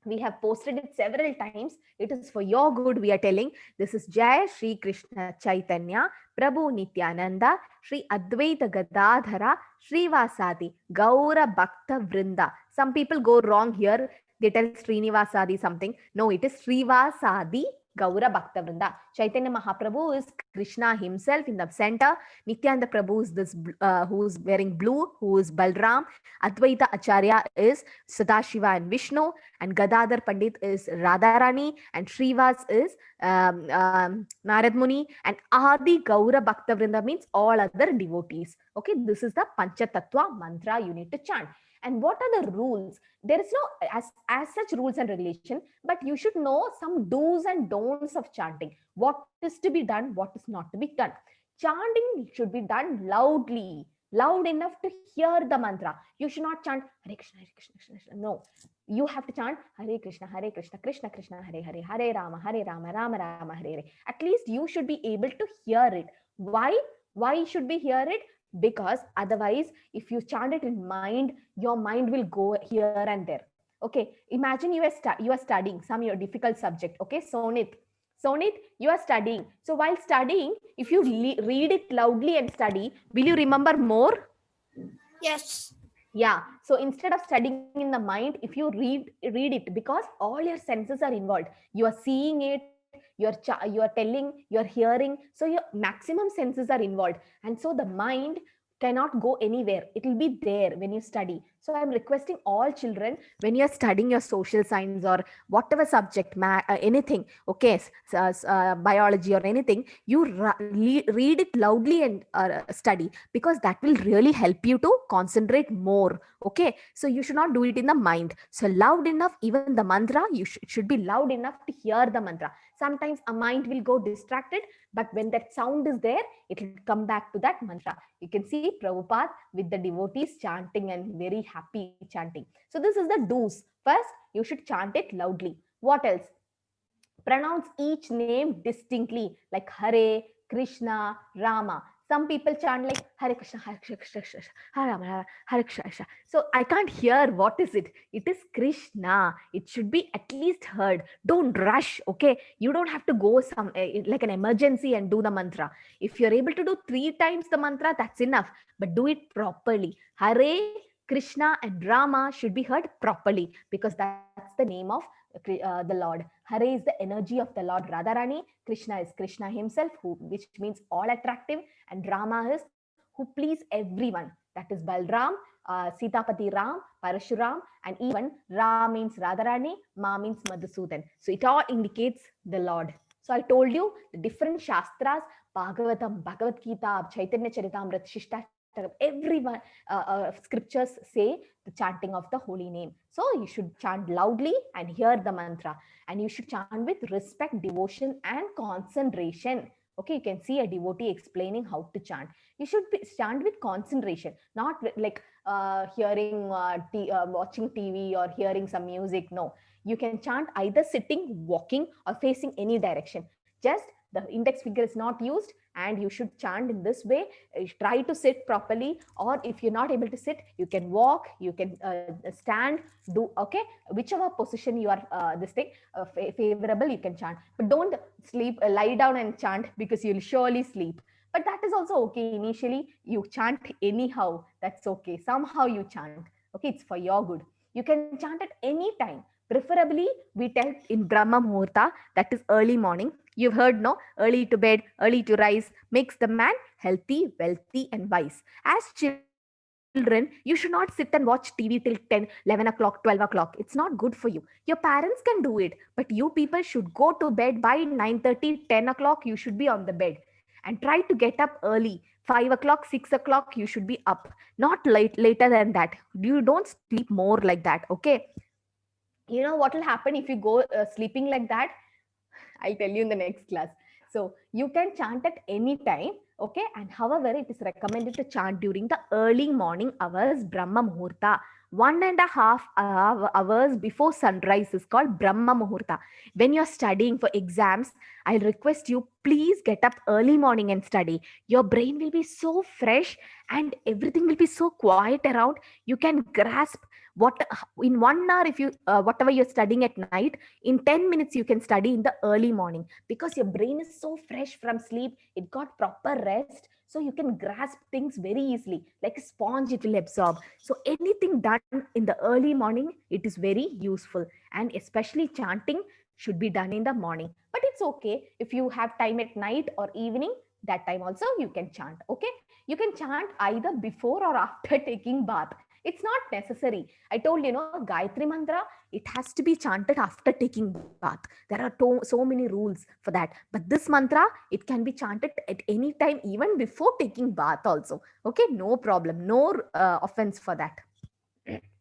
Speaker 1: We have posted it several times. It is for your good. We are telling this is Jai Shri Krishna Chaitanya Prabhu Nityananda Shri Advaita Gadadhara Srivasadi Gaura Bhakta Vrinda. Some people go wrong here. They tell Srinivasadi something. No, it is Srivasadi Gaura Bhakta Vrinda. Chaitanya Mahaprabhu is Krishna himself in the center. Nityananda Prabhu is this who is wearing blue, who is Balram. Advaita Acharya is Sadashiva and Vishnu, and Gadadhar Pandit is Radharani, and Srivas is Narad Muni, and Adi Gaura Bhakta Vrinda means all other devotees. Okay, this is the Panchatattva mantra you need to chant. And what are the rules? There is no as such rules and regulation, but you should know some do's and don'ts of chanting. What is to be done, what is not to be done. Chanting should be done loudly, loud enough to hear the mantra. You should not chant Hare Krishna, Hare Krishna, Krishna Krishna. No, you have to chant Hare Krishna, Krishna Krishna, Hare Hare, Hare Rama, Rama Rama, Hare Hare. At least you should be able to hear it. Why? Why should we hear it? Because otherwise, if you chant it in mind, your mind will go here and there. Okay, imagine you are studying some your difficult subject. Okay, Sonit, you are studying. So while studying, if you read it loudly and study, will you remember more?
Speaker 2: Yes.
Speaker 1: Yeah. So instead of studying in the mind, if you read it, because all your senses are involved. You are seeing it, you are telling, you are hearing. So your maximum senses are involved. And so the mind cannot go anywhere. It will be there when you study. So I'm requesting all children, when you're studying your social science or whatever subject, anything, okay, biology or anything, you read it loudly and study, because that will really help you to concentrate more. Okay, so you should not do it in the mind. So loud enough, even the mantra, you should be loud enough to hear the mantra. Sometimes a mind will go distracted, but when that sound is there, it will come back to that mantra. You can see Prabhupada with the devotees chanting and very happy chanting. So this is the do's. First, you should chant it loudly. What else? Pronounce each name distinctly, like Hare, Krishna, Rama. Some people chant like Hare Krishna, Hare Krishna, Hare Rama, Hare Krishna. So I can't hear what is it. It is Krishna. It should be at least heard. Don't rush, okay? You don't have to go like an emergency and do the mantra. If you're able to do 3 times the mantra, that's enough. But do it properly. Hare, Krishna and Rama should be heard properly, because that's the name of the Lord. Hare is the energy of the Lord Radharani. Krishna is Krishna himself, which means all attractive, and Rama is who please everyone. That is Balram, Sitapati Ram, Parashuram, and even Ra means Radharani, Ma means Madhusudan. So it all indicates the Lord. So I told you the different Shastras, Bhagavatam, Bhagavad Gita, Chaitanya Charitamrita, Shishta, everyone scriptures say the chanting of the holy name. So you should chant loudly and hear the mantra, and you should chant with respect, devotion and concentration. Okay, you can see a devotee explaining how to chant. You should chant with concentration, not like hearing watching TV or hearing some music. No, you can chant either sitting, walking or facing any direction. Just the index finger is not used, and you should chant in this way. Try to sit properly, or if you're not able to sit, you can walk, you can stand, do, okay, whichever position you are favorable, you can chant. But don't sleep, lie down and chant, because you'll surely sleep. But that is also okay. Initially, you chant anyhow. That's okay. Somehow you chant. Okay, it's for your good. You can chant at any time. Preferably, we tell in Brahma Muhurta, that is early morning. You've heard, no? Early to bed, early to rise makes the man healthy, wealthy, and wise. As children, you should not sit and watch TV till 10, 11 o'clock, 12 o'clock. It's not good for you. Your parents can do it, but you people should go to bed by 9:30, 10 o'clock. You should be on the bed, and try to get up early. 5 o'clock, 6 o'clock, you should be up. Not later than that. You don't sleep more like that, okay? You know what will happen if you go sleeping like that? I'll tell you in the next class. So you can chant at any time, okay? And however, it is recommended to chant during the early morning hours, Brahma Muhurta. 1.5 hours before sunrise is called Brahma Muhurta. When you're studying for exams, I'll request you, please get up early morning and study. Your brain will be so fresh and everything will be so quiet around. You can grasp what in 1 hour, if you whatever you're studying at night, in 10 minutes you can study in the early morning, because your brain is so fresh from sleep, it got proper rest, so you can grasp things very easily. Like a sponge, it will absorb. So anything done in the early morning, it is very useful. And especially chanting should be done in the morning, but it's okay if you have time at night or evening, that time also you can chant. Okay, you can chant either before or after taking bath. It's not necessary. I told you, Gayatri Mantra, it has to be chanted after taking bath. There are so many rules for that. But this mantra, it can be chanted at any time, even before taking bath also. Okay, no problem. No offense for that.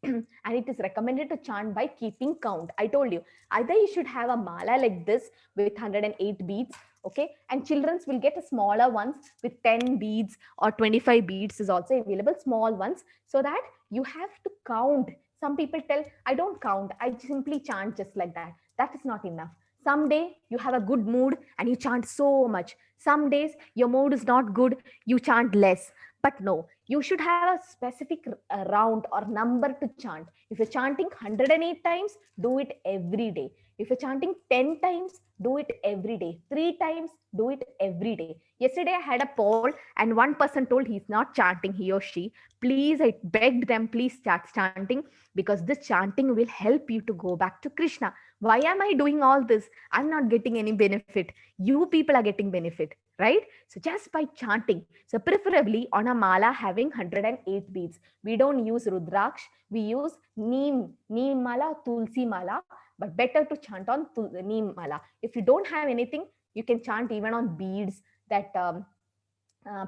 Speaker 1: And it is recommended to chant by keeping count. I told you, either you should have a mala like this with 108 beads, okay, and children's will get a smaller ones with 10 beads or 25 beads is also available, small ones, so that you have to count. Some people tell, I don't count, I simply chant just like that. That is not enough. Someday you have a good mood and you chant so much. Some days your mood is not good, you chant less. But no, you should have a specific round or number to chant. If you're chanting 108 times, do it every day. If you're chanting 10 times, do it every day. 3 times, do it every day. Yesterday I had a poll and one person told he's not chanting, he or she. Please, I begged them, please start chanting, because this chanting will help you to go back to Krishna. Why am I doing all this? I'm not getting any benefit. You people are getting benefit, right? So just by chanting. So preferably on a mala having 108 beads. We don't use Rudraksh. We use Neem mala, Tulsi mala, but better to chant on Neem mala. If you don't have anything, you can chant even on beads that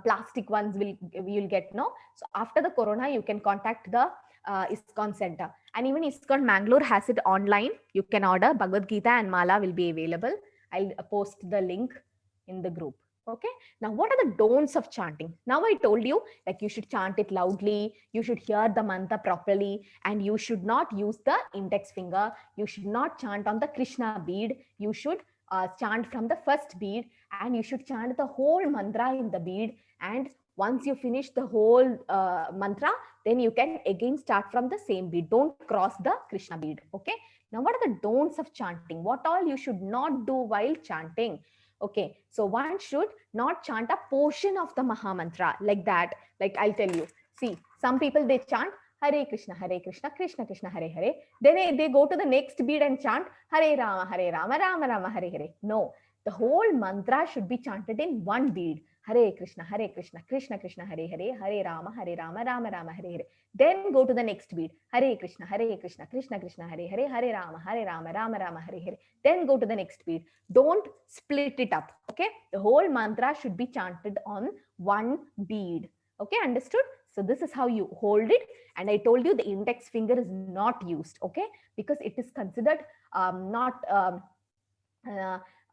Speaker 1: plastic ones will get, no? So after the corona, you can contact the ISKCON center, and even ISKCON Mangalore has it online. You can order. Bhagavad Gita and mala will be available. I'll post the link in the group. Okay, now what are the don'ts of chanting? Now I told you, like, you should chant it loudly, you should hear the mantra properly, and you should not use the index finger. You should not chant on the Krishna bead. You should chant from the first bead, and you should chant the whole mantra in the bead. And once you finish the whole mantra, then you can again start from the same bead. Don't cross the Krishna bead. Okay, now what are the don'ts of chanting? What all you should not do while chanting? Okay, so one should not chant a portion of the Maha Mantra like that. Like I'll tell you, see, some people, they chant Hare Krishna, Krishna Krishna, Hare Hare. Then they go to the next bead and chant Hare Rama, Rama Rama, Hare Hare. No, the whole mantra should be chanted in one bead. Hare Krishna, Krishna Krishna, Hare Hare, Hare Rama, Rama Rama, Hare Hare. Then go to the next bead. Hare Krishna, Krishna Krishna, Hare Hare, Hare Rama, Rama Rama, Hare Hare. Then go to the next bead. Don't split it up. Okay, the whole mantra should be chanted on one bead. Okay, understood? So this is how you hold it. And I told you the index finger is not used. Okay, because it is considered not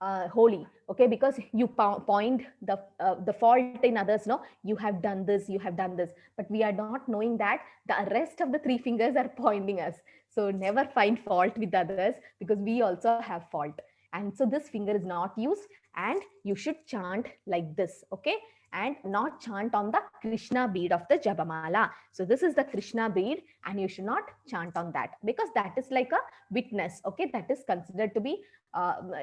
Speaker 1: holy. Okay, because you point the fault in others. No, you have done this, you have done this, but we are not knowing that the rest of the 3 fingers are pointing us. So never find fault with others, because we also have fault. And so this finger is not used, and you should chant like this. Okay, and not chant on the Krishna bead of the Japamala. So this is the Krishna bead, and you should not chant on that, because that is like a witness. Okay, that is considered to be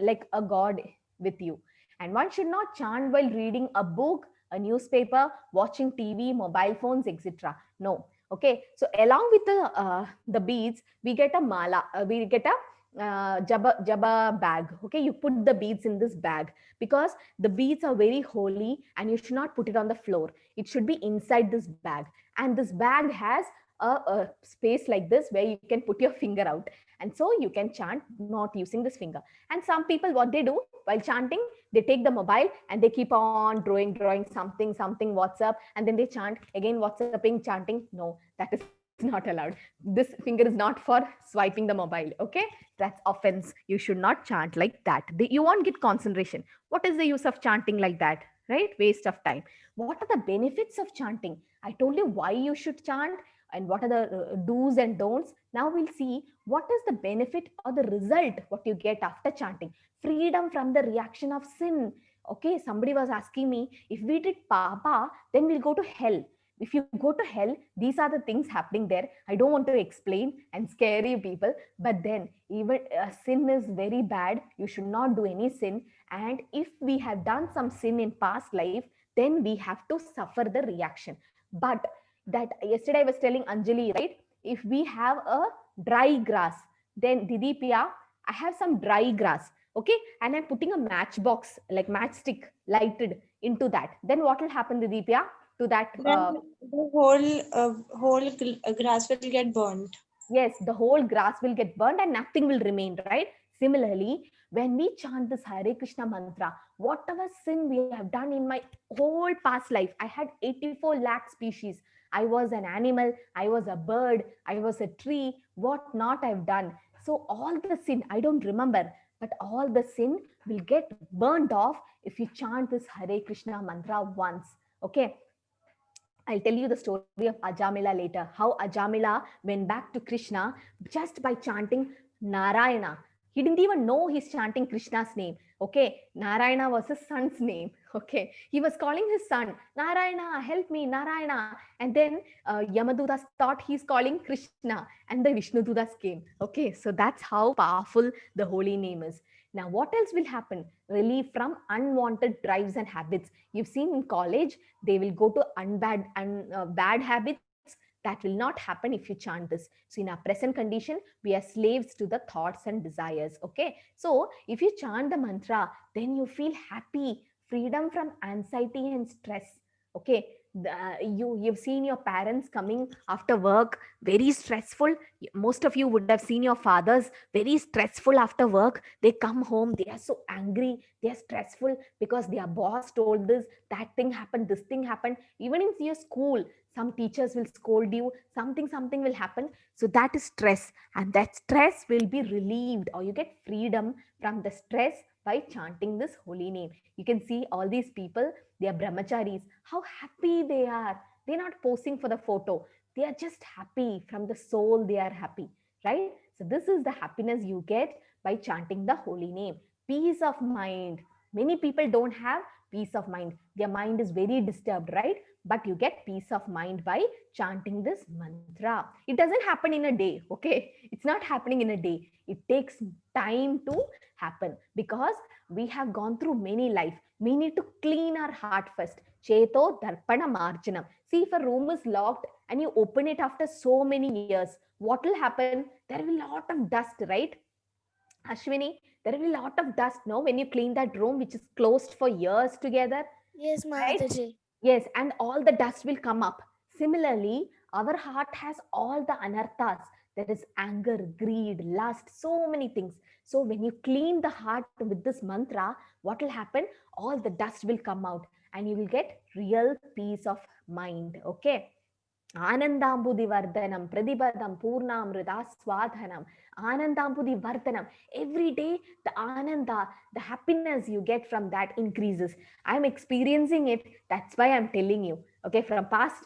Speaker 1: like a god with you. And one should not chant while reading a book, a newspaper, watching TV, mobile phones, etc. No. Okay, so along with the beads, we get a mala, we get a jaba bag. Okay, you put the beads in this bag, because the beads are very holy, and you should not put it on the floor. It should be inside this bag, and this bag has a space like this where you can put your finger out, and so you can chant not using this finger. And some people, what they do while chanting, they take the mobile and they keep on drawing something WhatsApp, and then they chant again, WhatsApping, chanting. No, that is not allowed. This finger is not for swiping the mobile. Okay, that's offense. You should not chant like that. You won't get concentration. What is the use of chanting like that? Right? Waste of time. What are the benefits of chanting? I told you why you should chant and what are the do's and don'ts. Now we'll see what is the benefit or the result what you get after chanting. Freedom from the reaction of sin. Okay, somebody was asking me, if we did papa, then we'll go to hell. If you go to hell, these are the things happening there. I don't want to explain and scare you people, but then even sin is very bad. You should not do any sin. And if we have done some sin in past life, then we have to suffer the reaction. But that yesterday I was telling Anjali, right? If we have a dry grass, then Didipia, I have some dry grass, okay? And I'm putting a matchbox, like matchstick lighted into that. Then what will happen, Didipia, to that?
Speaker 9: Then the whole grass will get burnt.
Speaker 1: Yes, the whole grass will get burned and nothing will remain, right? Similarly, when we chant this Hare Krishna mantra, whatever sin we have done in my whole past life, I had 84 lakh species. I was an animal, I was a bird, I was a tree, what not I've done. So all the sin, I don't remember, but all the sin will get burned off if you chant this Hare Krishna mantra once. Okay. I'll tell you the story of Ajamila later, how Ajamila went back to Krishna just by chanting Narayana. He didn't even know he's chanting Krishna's name. Okay, Narayana was his son's name. Okay, he was calling his son, Narayana, help me, Narayana. And then Yamadutas thought he's calling Krishna, and the Vishnudutas came. Okay, so that's how powerful the holy name is. Now, what else will happen? Relief from unwanted drives and habits. You've seen in college, they will go to bad habits. That will not happen if you chant this. So in our present condition, we are slaves to the thoughts and desires. Okay. So if you chant the mantra, then you feel happy, freedom from anxiety and stress. Okay. You've seen your parents coming after work, very stressful. Most of you would have seen your fathers very stressful after work. They come home, they are so angry, they are stressful because their boss told this, that thing happened, this thing happened. Even in your school, some teachers will scold you, something will happen. So that is stress, and that stress will be relieved, or you get freedom from the stress by chanting this holy name. You can see all these people, they are brahmacharis, how happy they are. They're not posing for the photo. They are just happy from the soul. They are happy, right? So this is the happiness you get by chanting the holy name. Peace of mind. Many people don't have peace of mind. Their mind is very disturbed, right? But you get peace of mind by chanting this mantra. It doesn't happen in a day, okay? It's not happening in a day. It takes time to happen because we have gone through many life. We need to clean our heart first. Cheto darpana marjanam. See, if a room is locked and you open it after so many years, what will happen? There will be a lot of dust, right? Ashwini, there will be a lot of dust, no? When you clean that room, which is closed for years together.
Speaker 6: Yes,
Speaker 1: right?
Speaker 6: Mataji.
Speaker 1: Yes, and all the dust will come up. Similarly, our heart has all the anarthas. There is anger, greed, lust, so many things. So when you clean the heart with this mantra, what will happen? All the dust will come out and you will get real peace of mind. Okay. Anandambudi Vardhanam, Pradibadam, Purnamrita Swadhanam, Anandambudi Vardhanam. Every day, the Ananda, the happiness you get from that increases. I'm experiencing it. That's why I'm telling you. Okay, from past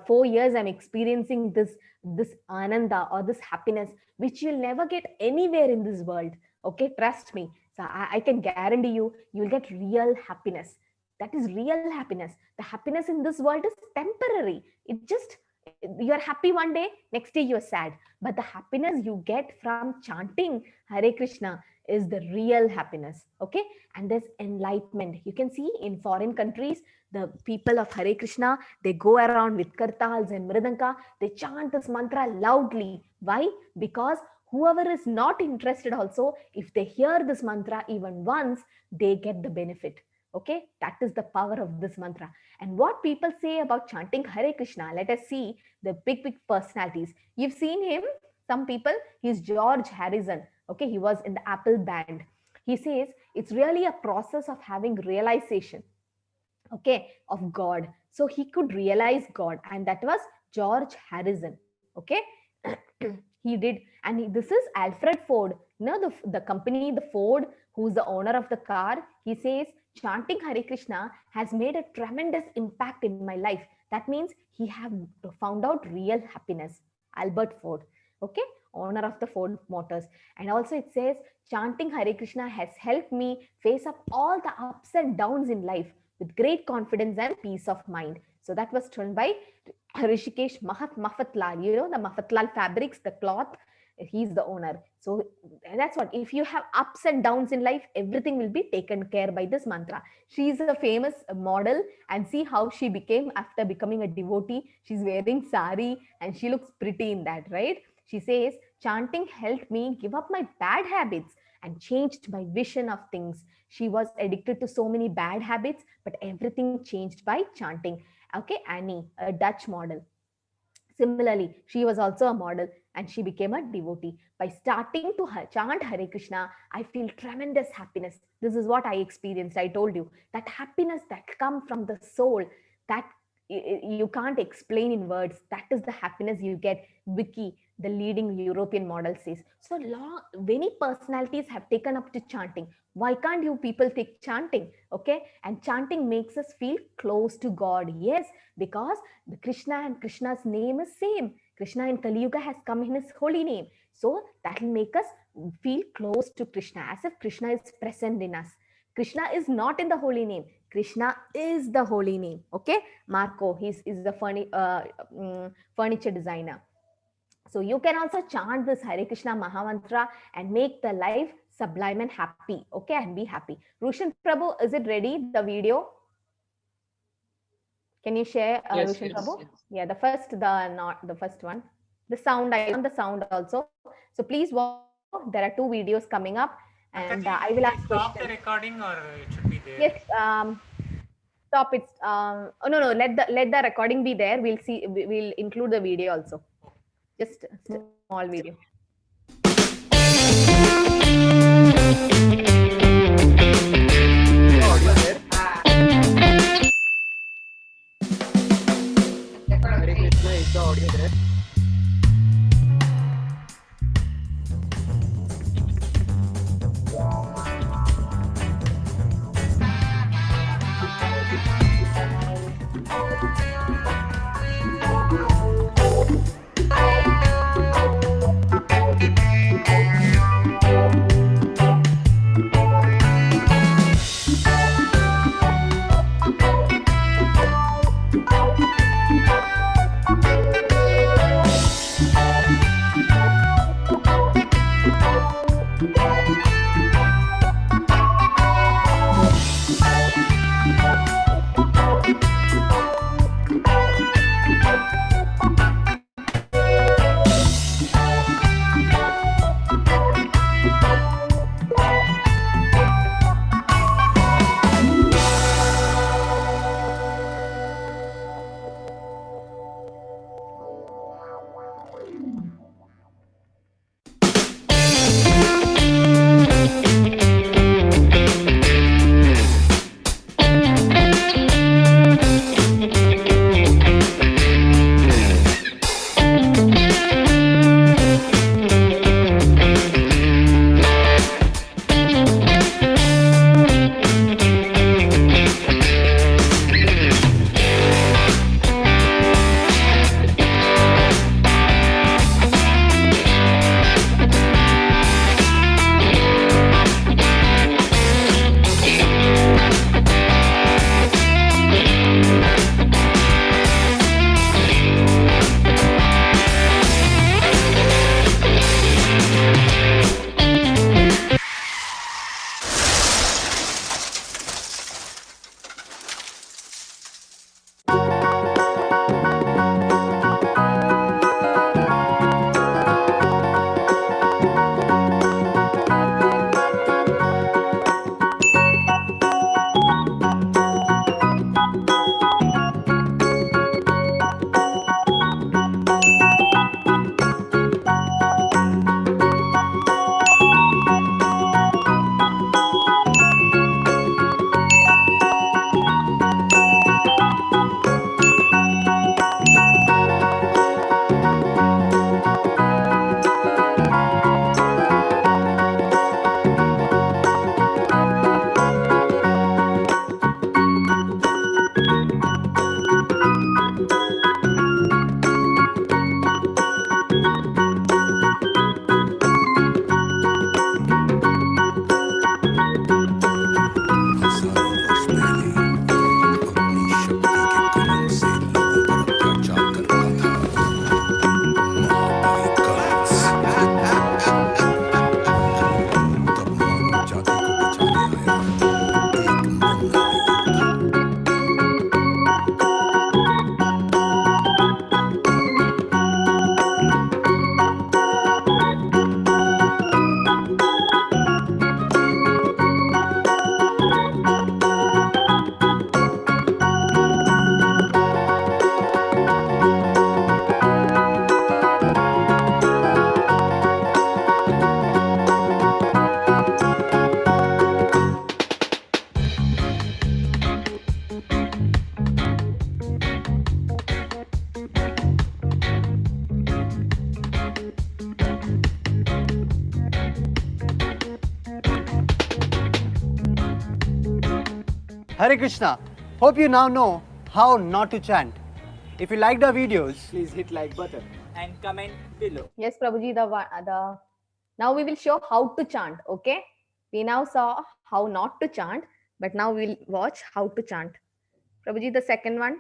Speaker 1: 4 years, I'm experiencing this Ananda or this happiness, which you'll never get anywhere in this world. Okay, trust me. So I can guarantee you, you'll get real happiness. That is real happiness. The happiness in this world is temporary. It just, you're happy one day, next day you're sad. But the happiness you get from chanting Hare Krishna is the real happiness. Okay. And there's enlightenment. You can see in foreign countries, the people of Hare Krishna, they go around with kartals and mridanka. They chant this mantra loudly. Why? Because whoever is not interested also, if they hear this mantra even once, they get the benefit. Okay, that is the power of this mantra. And what people say about chanting Hare Krishna, let us see the big personalities. You've seen him, some people, he's George Harrison. Okay, he was in the Apple band. He says it's really a process of having realization, okay, of God. So he could realize God, and that was George Harrison. Okay. He did. And this is Alfred Ford, the company, the Ford, who's the owner of the car. He says chanting Hare Krishna has made a tremendous impact in my life. That means he have found out real happiness. Albert Ford, okay, owner of the Ford Motors. And also it says chanting Hare Krishna has helped me face up all the ups and downs in life with great confidence and peace of mind. So that was done by Rishikesh Mafatlal, the Mafatlal fabrics, the cloth, he's the owner. So that's what, if you have ups and downs in life, everything will be taken care by this mantra. She is a famous model, and see how she became after becoming a devotee. She's wearing sari and she looks pretty in that, right? She says, chanting helped me give up my bad habits and changed my vision of things. She was addicted to so many bad habits, but everything changed by chanting. Okay, Annie, a Dutch model. Similarly, she was also a model and she became a devotee. By starting to chant Hare Krishna, I feel tremendous happiness. This is what I experienced. I told you that happiness that comes from the soul, that you can't explain in words. That is the happiness you get. Vicky, the leading European model, says. So many personalities have taken up to chanting. Why can't you people take chanting? Okay, and chanting makes us feel close to God. Yes, because the Krishna and Krishna's name is same. Krishna in Kali Yuga has come in his holy name. So that will make us feel close to Krishna, as if Krishna is present in us. Krishna is not in the holy name. Krishna is the holy name. Okay, Marco, he is the furniture designer. So you can also chant this Hare Krishna Mahamantra and make the life sublime and happy. Okay, and be happy. Rushan Prabhu, is it ready, the video? Can you share,
Speaker 12: Yes,
Speaker 1: Rushan
Speaker 12: yes,
Speaker 1: Prabhu?
Speaker 12: yes.
Speaker 1: Yeah, the first one. The sound, I want the sound also. So please watch. There are 2 videos coming up, and I will ask
Speaker 13: Stop the
Speaker 1: questions.
Speaker 13: recording, or it should be there?
Speaker 1: Yes, stop it. Oh no, let the recording be there. We'll see. We'll include the video also. Just a small video.
Speaker 12: Hare Krishna, is the audio there?
Speaker 14: Hare Krishna. Hope you now know how not to chant. If you liked our videos,
Speaker 12: Please hit like button and comment below.
Speaker 1: Yes, Prabhuji, the now we will show how to chant. Okay, we now saw how not to chant, but now we'll watch how to chant. Prabhuji, the second one.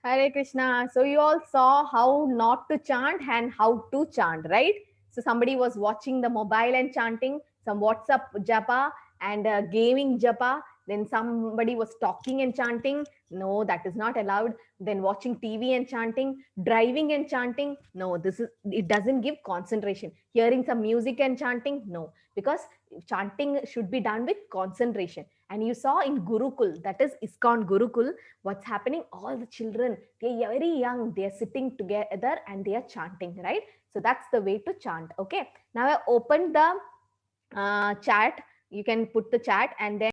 Speaker 1: Hare Krishna. So you all saw how not to chant and how to chant, right? So somebody was watching the mobile and chanting, some WhatsApp japa and gaming japa. Then somebody was talking and chanting. No, that is not allowed. Then watching TV and chanting, driving and chanting. No, it doesn't give concentration. Hearing some music and chanting. No, because chanting should be done with concentration. And you saw in Gurukul, that is ISKCON Gurukul, what's happening? All the children, they are very young, they are sitting together and they are chanting, right? So that's the way to chant. Okay, now I opened the chat. You can put the chat and then